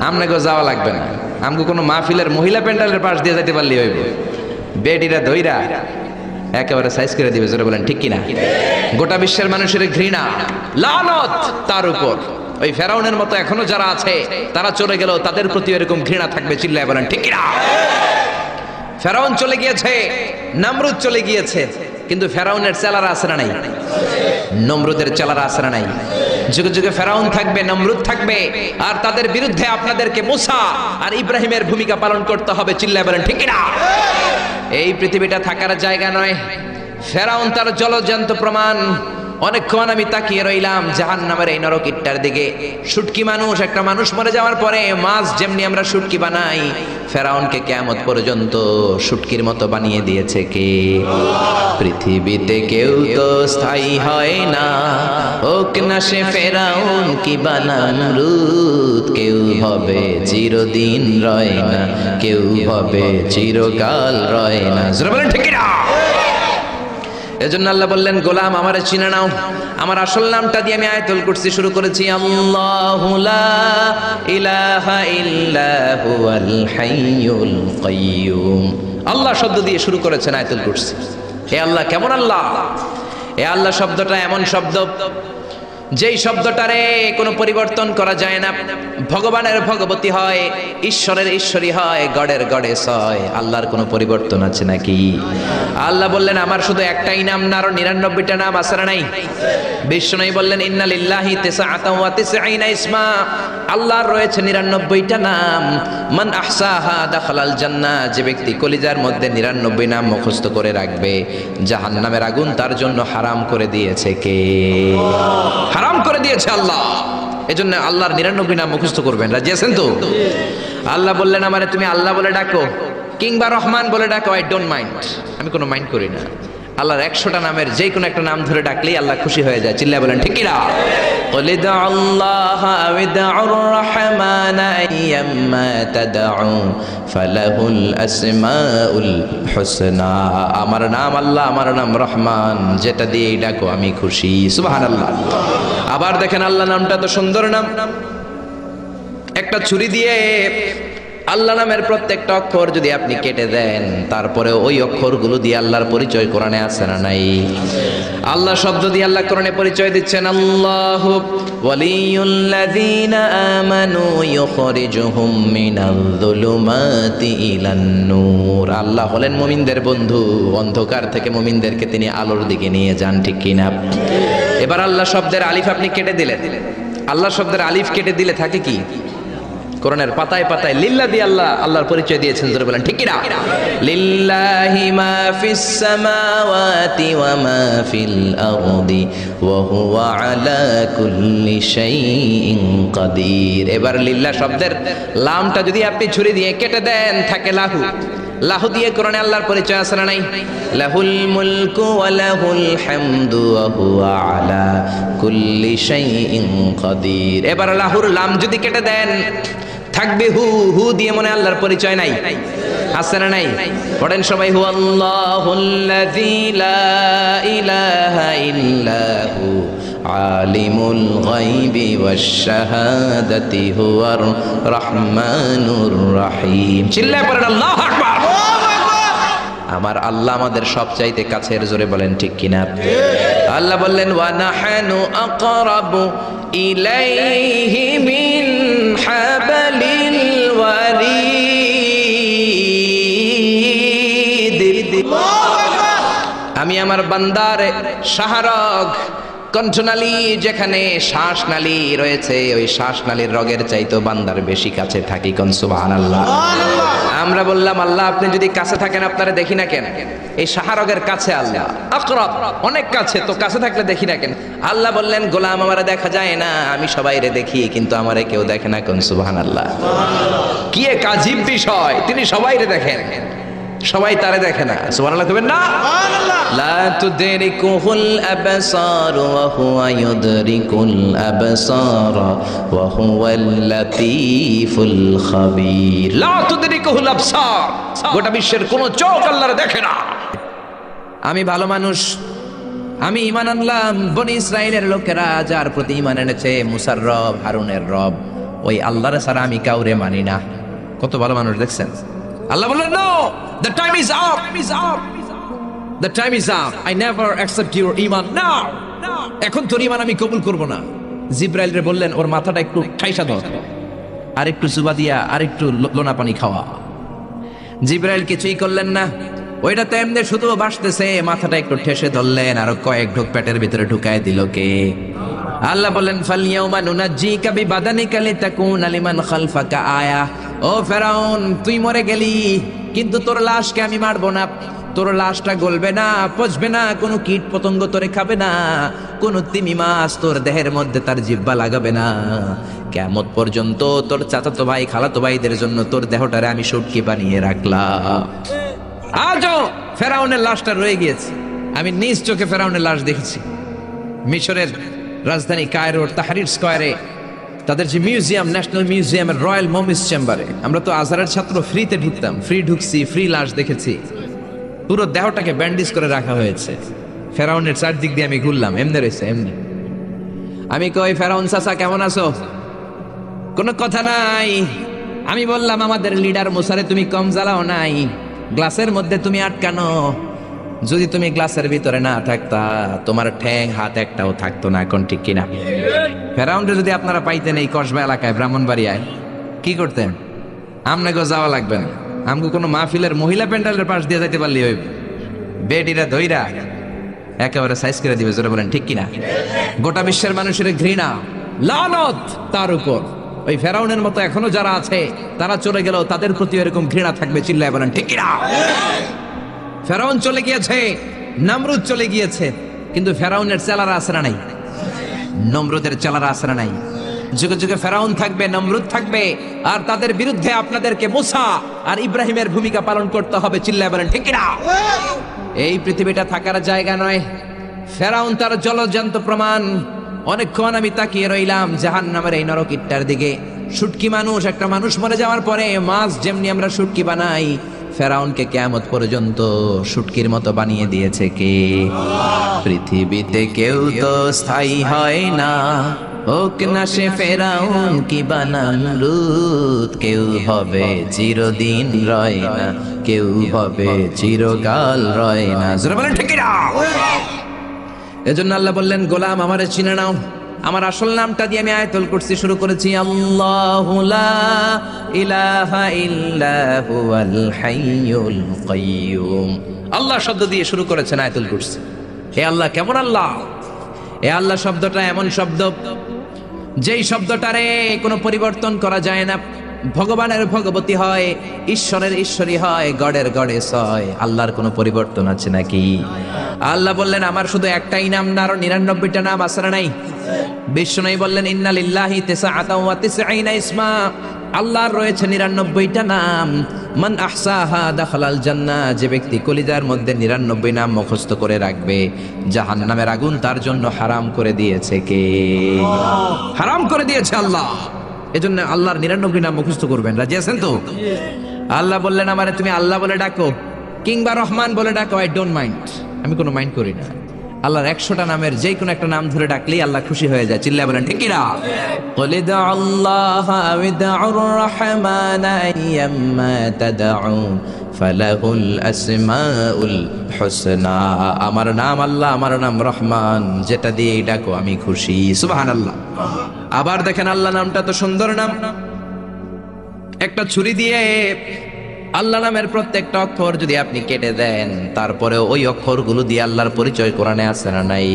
আমনাকেও যাওয়া লাগবে না, আমগো কোনো মাহফিলের মহিলা প্যান্ডেলের পাশ দিয়ে যাইতে পারলি হইব। বেডিরা ধইরা একেবারে সাইজ করে দিবে। জোরে বলেন ঠিক কিনা? গোটা বিশ্বের মানুষের ঘৃণা, লানত তার উপর। ওই ফেরাউনের মতো এখনো যারা আছে, তারা চলে গেল, তাদের প্রতি এরকম ঘৃণা থাকবে। চিল্লায় বলেন ঠিক কিনা? ফেরাউন চলে গিয়েছে, নমরুদ চলে গিয়েছে, কিন্তু ফেরাউনের চেলারা আছে না নাই? নমরুদের চেলারা আছে না নাই? যুগে যুগে ফেরাউন থাকবে, নমরুদ থাকবে, আর তাদের বিরুদ্ধে আপনাদেরকে মুসা আর ইব্রাহিমের ভূমিকা পালন করতে হবে। চিল্লায় বলেন ঠিক কিনা? এই পৃথিবীটা থাকার জায়গা নয়। ফেরাউন তার জলজ্যান্ত প্রমাণ। অনেকক্ষণ আমি তাকিয়ে রইলাম জাহান্নামের এই নরক ইট্টার দিকে। শুটকি মানুষ, একটা মানুষ মরে যাওয়ার পরে মাছ যেমনি আমরা শুটকি বানাই, ফেরাউনকে কিয়ামত পর্যন্ত শুটকির মতো বানিয়ে দিয়েছে কে? পৃথিবীতে কেউ তো স্থায়ী হয় না, হোক না সে ফেরাউন কি নমরুদ। কেউ হবে চিরদিন রয় না, কেউ হবে চিরকাল রয় না। বলেন ঠিক না? এজন্য আল্লাহ বললেন, গোলাম আমারে চিনে নাও। আমার আসল নামটা দিয়ে আমি আয়াতুল কুরসি শুরু করেছি। আল্লাহু লা ইলাহা ইল্লা হুয়াল হাইয়ুল কাইয়্যুম। আল্লাহ শব্দ দিয়ে শুরু করেছেন আয়াতুল কুরসি। হে আল্লাহ কেমন আল্লাহ? এ আল্লাহ শব্দটা এমন শব্দ যেই শব্দটারে কোনো পরিবর্তন করা যায় না। ভগবানের ভগবতী হয়, ঈশ্বরের ঈশ্বরী হয়, গডের গডেস হয়। আল্লাহর কোনো পরিবর্তন আছে নাকি? আল্লাহ বললেন, আমার শুধু একটাই নাম না, আরো 99টা নাম আছে না নাই? বিষ্ণু বললেন, ইন্না লিল্লাহি তিসআতাও ওয়া তিসঈনা ইসমা। আল্লাহর রয়েছে 99টা নাম। মান আহসাহা দাখালাল জান্নাহ। যে ব্যক্তি কলিজার মধ্যে 99 নাম মুখস্থ করে রাখবে, জাহান্নামের আগুন তার জন্য হারাম করে দিয়েছে কে? হারাম করে দিয়েছে আল্লাহ। এজন্য আল্লাহর 99 নাম মুখস্থ করবেন। রাজি আছেন তো? আল্লাহ বললেন, আমারে তুমি আল্লাহ বলে ডাকো কিংবা রহমান বলে ডাকো, আই ডোন্ট মাইন্ড, আমি কোনো মাইন্ড করি না। আল্লাহর 100টা নামের যে কোনো একটা নাম ধরে ডাকলেই আল্লাহ খুশি হয়ে যায়। চিল্লায় বলেন ঠিক কিনা? قل ادعوا الله أو ادعوا الرحمن أيما تدعوا فله الأسماء الحسنى। আমার নাম আল্লাহ, আমার নাম রহমান, যেটা দিয়ে ডাকো আমি খুশি। সুবহানাল্লাহ। আবার দেখেন আল্লাহ নামটা তো সুন্দর নাম। একটা ছুরি দিয়ে আল্লাহ নামের প্রত্যেকটা অক্ষর যদি আপনি কেটে দেন, তারপরে ওই অক্ষরগুলো দিয়ে আল্লাহর পরিচয় কোরআনে আছে না নাই? আল্লাহ শব্দ দিয়ে আল্লাহ কোরআনে পরিচয় দিচ্ছেন, আল্লাহু ওয়ালিয়ুল্লাযীনা আমানু ইউখরিজুহুম মিনায-যুলুমাতি ইলান-নূর। আল্লাহ হলেন মুমিনদের বন্ধু, অন্ধকার থেকে মুমিনদেরকে তিনি আলোর দিকে নিয়ে যান। ঠিক কিনা? এবার আল্লাহ শব্দের আলিফ আপনি কেটে দিলেন। আল্লাহ শব্দের আলিফ কেটে দিলে থাকে কি? কোরআনের পাতায় পাতায় লিল্লাহ দিয়ে আল্লাহ আল্লাহর পরিচয় দিয়েছেন। জোরে বলেন ঠিক কিনা? লিল্লাহি মা ফিস সামাওয়াতি ওয়া মা ফিল আরদি ওয়া হুয়া আলা কুল্লি শাইইন কাদির। এবার লিল্লাহ শব্দের লামটা যদি আপনি ছুরি দিয়ে কেটে দেন, থাকে লাহু। লাহু দিয়ে কোরআনে আল্লাহর পরিচয় আছে না নাই? লাহুল মুলকু ওয়া লাহুল হামদু ওয়া হুয়া আলা কুল্লি শাইইন কাদির। এবার লাহুর লাম যদি কেটে দেন, থাকবে হু। হু দিয়ে মনে আল্লাহর পরিচয় নাই? আছে না নাই? পড়েন সবাই, হু আল্লাহুল্লাযী লা ইলাহা ইল্লা হু আলিমুল গায়বি ওয়াশ শাহাদাতি হুয়ার রহমানুর রহিম। চিল্লায় পড়েন আল্লাহু আকবার। আমার আল্লাহ আমাদের সবচাইতে কাছের। জোরে বলেন ঠিক কিনা? আল্লাহ বললেন, ওয়া নাহানু আকরাবু ইলাইহি মিন হাবলিল ওয়ারিদ। আমি আমার বান্দার শাহরগ, কণ্ঠনালী, যেখানে শ্বাসনালী রয়েছে, ওই শ্বাসনালীর রগের চাইতো বান্দার বেশি কাছে থাকি। কোন সুবহানাল্লাহ। আমরা বললাম, আল্লাহ আপনি যদি কাছে থাকেন আপনারা দেখি না কেন? এই শাহরগের কাছে আল্লাহ, আকরাব, অনেক কাছে, তো কাছে থাকলে দেখি না কেন? আল্লাহ বললেন, গোলাম আমারে দেখা যায় না, আমি সবাইরে দেখি কিন্তু আমারে কেউ দেখে না। কোন সুবহানাল্লাহ। কি এক আজীব বিষয়, তিনি সবাইরে দেখেন, সবাই তারে দেখে না। সুবহানাল্লাহ কইবেন না? লা তুদরিকুহুল আবসার ওয়া হুয়া ইউদরিকুল আবসার ওয়া হুয়াল লাতীফুল খাবীর। লা তুদরিকুহুল আবসার, গোটা বিশ্বের কোন চোখ আল্লাহর দেখে না। আমি ভালো মানুষ, আমি ঈমান আনলাম। বনি ইসরাইলের লোকেরা যার প্রতি ঈমান এনেছে, মুসার রব, হারুনের রব, ওই আল্লাহর ছাড়া আমি কাউরে মানি না। কত ভালো মানুষ দেখছেন? আল্লাহ বললেন, no, the time is up, the time is up, I never accept your iman now. এখন তোর ঈমান আমি কবুল করব না। জিব্রাইল রে বললেন, ওর মাথাটা একটু ঠাইসা দাও, আর একটু জুবা দিয়া আর একটু লোনা পানি খাওয়া। জিব্রাইল কিছুই করলেন না, ওইটা তো এমনি শুধু ভাসতেছে। মাথাটা একটু ঠেসে ধরলেন, আর কয়েক ঢোক পেটের ভিতরে ঢুকায় দিল কে? আল্লাহ বলেন, ফালইয়াউমা নুনাজ্জিকা বিবাদানিকা লিতাকুনা লিমান খালফাকা আয়া। ও ফেরাউন, তুই মরে গেলি, কিন্তু তোর লাশকে আমি মারবো না। তোর লাশটা গলবে না, পচবে না, কোনো কীট পতঙ্গ তোরে খাবে না, কোনো তিমি মাছ তোর দেহের মধ্যে তার জিহ্বা লাগাবে না। কিয়ামত পর্যন্ত তোর চাচাতো ভাই, খালাতো ভাইদের জন্য তোর দেহটারে আমি সুটকি বানিয়ে রাখলাম। আজও ফেরাউনের লাশটা রয়ে গিয়েছে। আমি নিজ চোখে ফেরাউনের লাশ দেখেছি। মিশরের রাজধানী কায়রোর তাহরির স্কয়ারে তাদের যে মিউজিয়াম, ন্যাশনাল মিউজিয়ামের রয়্যাল মমিস চেম্বারে, আমরা তো আজহারের ছাত্র, ফ্রিতে ঢুকতাম, ফ্রি ঢুকছি, ফ্রি লাশ দেখেছি। পুরো দেহটাকে ব্যান্ডেজ করে রাখা হয়েছে। ফেরাউনের চারদিক দিয়ে আমি ঘুরলাম, এমনি রয়েছে, এমনি। আমি কই, ফেরাউন চাচা কেমন আছো? কোনো কথা নাই। আমি বললাম, আমাদের লিডার মুসারে তুমি কম জ্বালাও নাই, গ্লাসের মধ্যে তুমি আটকানো। যদি তুমি গ্লাসের ভিতরে না থাকতা, তোমার ঠ্যাং হাত একটাও থাকতো না। কোন ঠিক কিনা? ফেরাউনটা যদি আপনারা পাইতেন এই কসবা এলাকায়, ব্রাহ্মণবাড়িয়ায়, কি করতেন? আমনাকে যাওয়া লাগবে না, আমগো কোনো মাহফিলের মহিলা প্যান্ডেলের পাশ দিয়ে যাইতে পারলি হইবে। বেডিরা ধইরা একেবারে সাইজ করে দিবে। জোরে বলেন ঠিক কিনা? গোটা বিশ্বের মানুষের ঘৃণা, লানত তার উপর। ওই ফেরাউনের মতো এখনো যারা আছে, তারা চলে গেল, তাদের প্রতি এরকম ঘৃণা থাকবে। চিল্লায় বলেন ঠিক কিনা? ফেরাউন চলে গিয়েছে, নমরুদ চলে গিয়েছে, কিন্তু ফেরাউনের চেলারা আছে না নাই? নমরুদের চেলারা আছে না নাই? যুগে যুগে ফেরাউন থাকবে, নমরুদ থাকবে, আর তাদের বিরুদ্ধে আপনাদেরকে মুসা আর ইব্রাহিমের ভূমিকা পালন করতে হবে। চিল্লায় বলেন ঠিক কিনা? এই পৃথিবীটা থাকার জায়গা নয়। ফেরাউন তার জলজ্যান্ত প্রমাণ। অনেকক্ষণ আমি তাকিয়ে রইলাম জাহান্নামের এই নরকিটটার দিকে। শুটকি মানুষ, একটা মানুষ মরে যাওয়ার পরে মাছ যেমনি আমরা শুটকি বানাই, ফেরাউনকে কিয়ামত পর্যন্ত শুটকির মতো বানিয়ে দিয়েছে কে? পৃথিবীতে কেউ তো স্থায়ী হয় না, হোক না সে ফেরাউন কি বানামরুদ। কেউ হবে চিরদিন রয় না, কেউ হবে চিরকাল রয় না। জোরে বলেন ঠিক কিনা? এজন্য আল্লাহ বললেন, গোলাম আমারে চিনে নাও। আমার আসল নামটা দিয়ে আমি আয়াতুল কুরসি শুরু করেছি। আল্লাহু লা ইলাহা ইল্লা হুয়াল হাইয়ুল কাইয়্যুম। আল্লাহ শব্দ দিয়ে শুরু করেছেন আয়াতুল কুরসি। হে আল্লাহ কেমন আল্লাহ? এ আল্লাহ শব্দটা এমন শব্দ যেই শব্দটারে কোনো পরিবর্তন করা যায় না। ভগবানের ভগবতী হয়, ঈশ্বরের ঈশ্বরী হয়, গডের গডেস হয়। আল্লাহর কোনো পরিবর্তন আছে নাকি? আল্লাহ বললেন আমার শুধু একটাই নাম না, আরো 99টা নাম আছে না নাই? বিষ্ণু বললেন ইন্না লিল্লাহি তিসআতাও ওয়া তিসঈনা ইসমা। আল্লাহর রয়েছে 99টা নাম। মান আহসাহা দাখালাল জান্নাহ। যে ব্যক্তি কলিজার মধ্যে 99 নাম মুখস্থ করে রাখবে, জাহান্নামের আগুন তার জন্য হারাম করে দিয়েছে কে? হারাম করে দিয়েছে আল্লাহ। এজন্য আল্লাহর 99 নাম মুখস্থ করবেন। রাজি আছেন তো? আল্লাহ বললেন আমারে তুমি আল্লাহ বলে ডাকো কিংবা রহমান বলে ডাকো, আই ডোন্ট মাইন্ড, আমি কোনো মাইন্ড করি না। আল্লাহর 100টা নামের যে কোনো একটা নাম ধরে ডাকলেই আল্লাহ খুশি হয়ে যায়। চিল্লায় বলেন ঠিক কিনা? ক্বাল ইদআল্লাহ আও ইদআর রাহমান আইয়াম্মা তাদউ ফালাহুল আসমাউল হুসনা। আমার নাম আল্লাহ, আমার নাম রহমান, যেটা দিয়ে ডাকো আমি খুশি। সুবহানাল্লাহ। আবার দেখেন আল্লাহ নামটা তো সুন্দর নাম। একটা ছুরি দিয়ে আল্লাহ নামের প্রত্যেকটা অক্ষর যদি আপনি কেটে দেন, তারপরে ওই অক্ষরগুলো দিয়ে আল্লাহর পরিচয় কোরআনে আছে না নাই?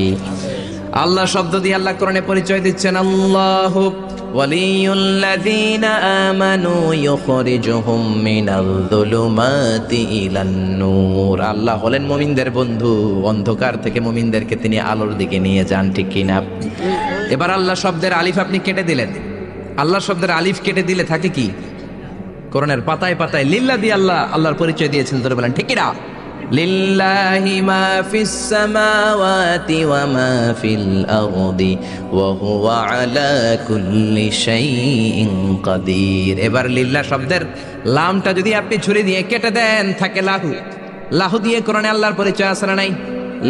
আল্লাহ শব্দ দিয়ে আল্লাহ কোরআনে পরিচয় দিচ্ছেন। আল্লাহু ওয়ালিয়ুল্লাযীনা আমানু ইউখরিজুহুম মিনাল যুলুমাতি ইলান নূর। আল্লাহ হলেন মুমিনদের বন্ধু, অন্ধকার থেকে মুমিনদেরকে তিনি আলোর দিকে নিয়ে যান। ঠিক কিনা? এবার আল্লাহ শব্দের আলিফ আপনি কেটে দিলেন। আল্লাহ শব্দের আলিফ কেটে দিলে থাকে কি? কোরআনের পাতায় পাতায় লিল্লাহ দিয়ে আল্লাহ আল্লাহর পরিচয় দিয়েছেন। ধরে বলেন ঠিক কিনা? লিল্লাহি মা ফিস সামাওয়াতি ওয়া মা ফিল আরদি ওয়া হুয়া আলা কুল্লি শাইইন কাদির। এবার লিল্লাহ শব্দের লামটা যদি আপনি ছুরি দিয়ে কেটে দেন, থাকে লাহু। লাহু দিয়ে কোরআনে আল্লাহর পরিচয় আছে না নাই?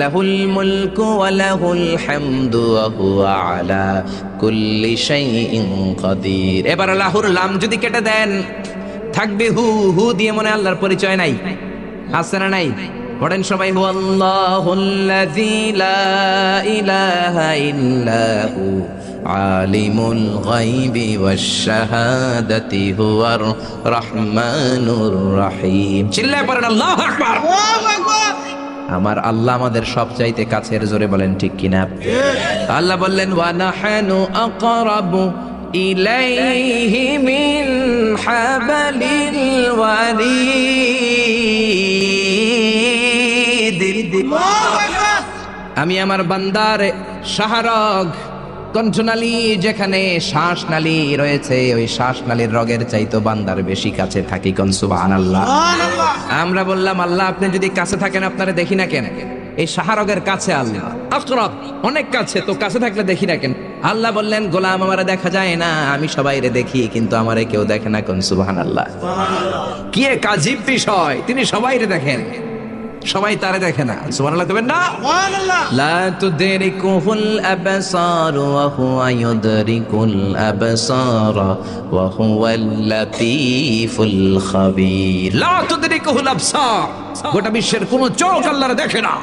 লাহুল মুলকু ওয়া লাহুল হামদু ওয়া হুয়া আলা কুল্লি শাইইন কাদির। এবার লাহুর লাম যদি কেটে দেন, থাকবে হু। হু দিয়ে মনে আল্লাহর পরিচয় নাই? আছে না নাই? পড়েন সবাই, হু আল্লাহুল্লাযী লা ইলাহা ইল্লা হু আলিমুল গায়বি ওয়াশ শাহাদাতি হুয়ার রহমানুর রহিম। চিল্লায় পড়েন আল্লাহু আকবার। আল্লাহু আকবার। আমার আল্লাহ আমাদের সবচাইতে কাছের। জোরে বলেন ঠিক কিনা? আল্লাহ বললেন ওয়া নাহানু আকরাবু ইলাইহি মিন হাবলিল ওয়ারিদ। আমি আমার বান্দার শাহরগ, কণ্ঠনালী, যেখানে শ্বাসনালী রয়েছে, ওই শ্বাসনালীর রগের চাইতো বান্দার বেশি কাছে থাকি। কোন সুবহানাল্লাহ। আমরা বললাম আল্লাহ আপনি যদি কাছে থাকেন আপনারা দেখি না কেন? এই শাহরগের কাছে আল্লাহ, আকরাব, অনেক কাছে, তো কাছে থাকলে দেখি না কেন? আল্লাহ বললেন গোলাম আমারে দেখা যায় না, আমি সবাইরে দেখি কিন্তু আমারে কেউ দেখে না। কোন সুবহানাল্লাহ। কি এক আজীব বিষয়, তিনি সবাইরে দেখেন, সবাই তারে দেখে না। সুবহানাল্লাহ কইবেন না? সুবহানাল্লাহ। লা তুদরিকুহুল আবসার ওয়া হুয়া ইউদরিকুল আবসার ওয়া হুয়াল লাতীফুল খাবীর। লা তুদরিকুহুল আবসার, গোটা বিশ্বের কোন চোখ আল্লাহরে দেখে না।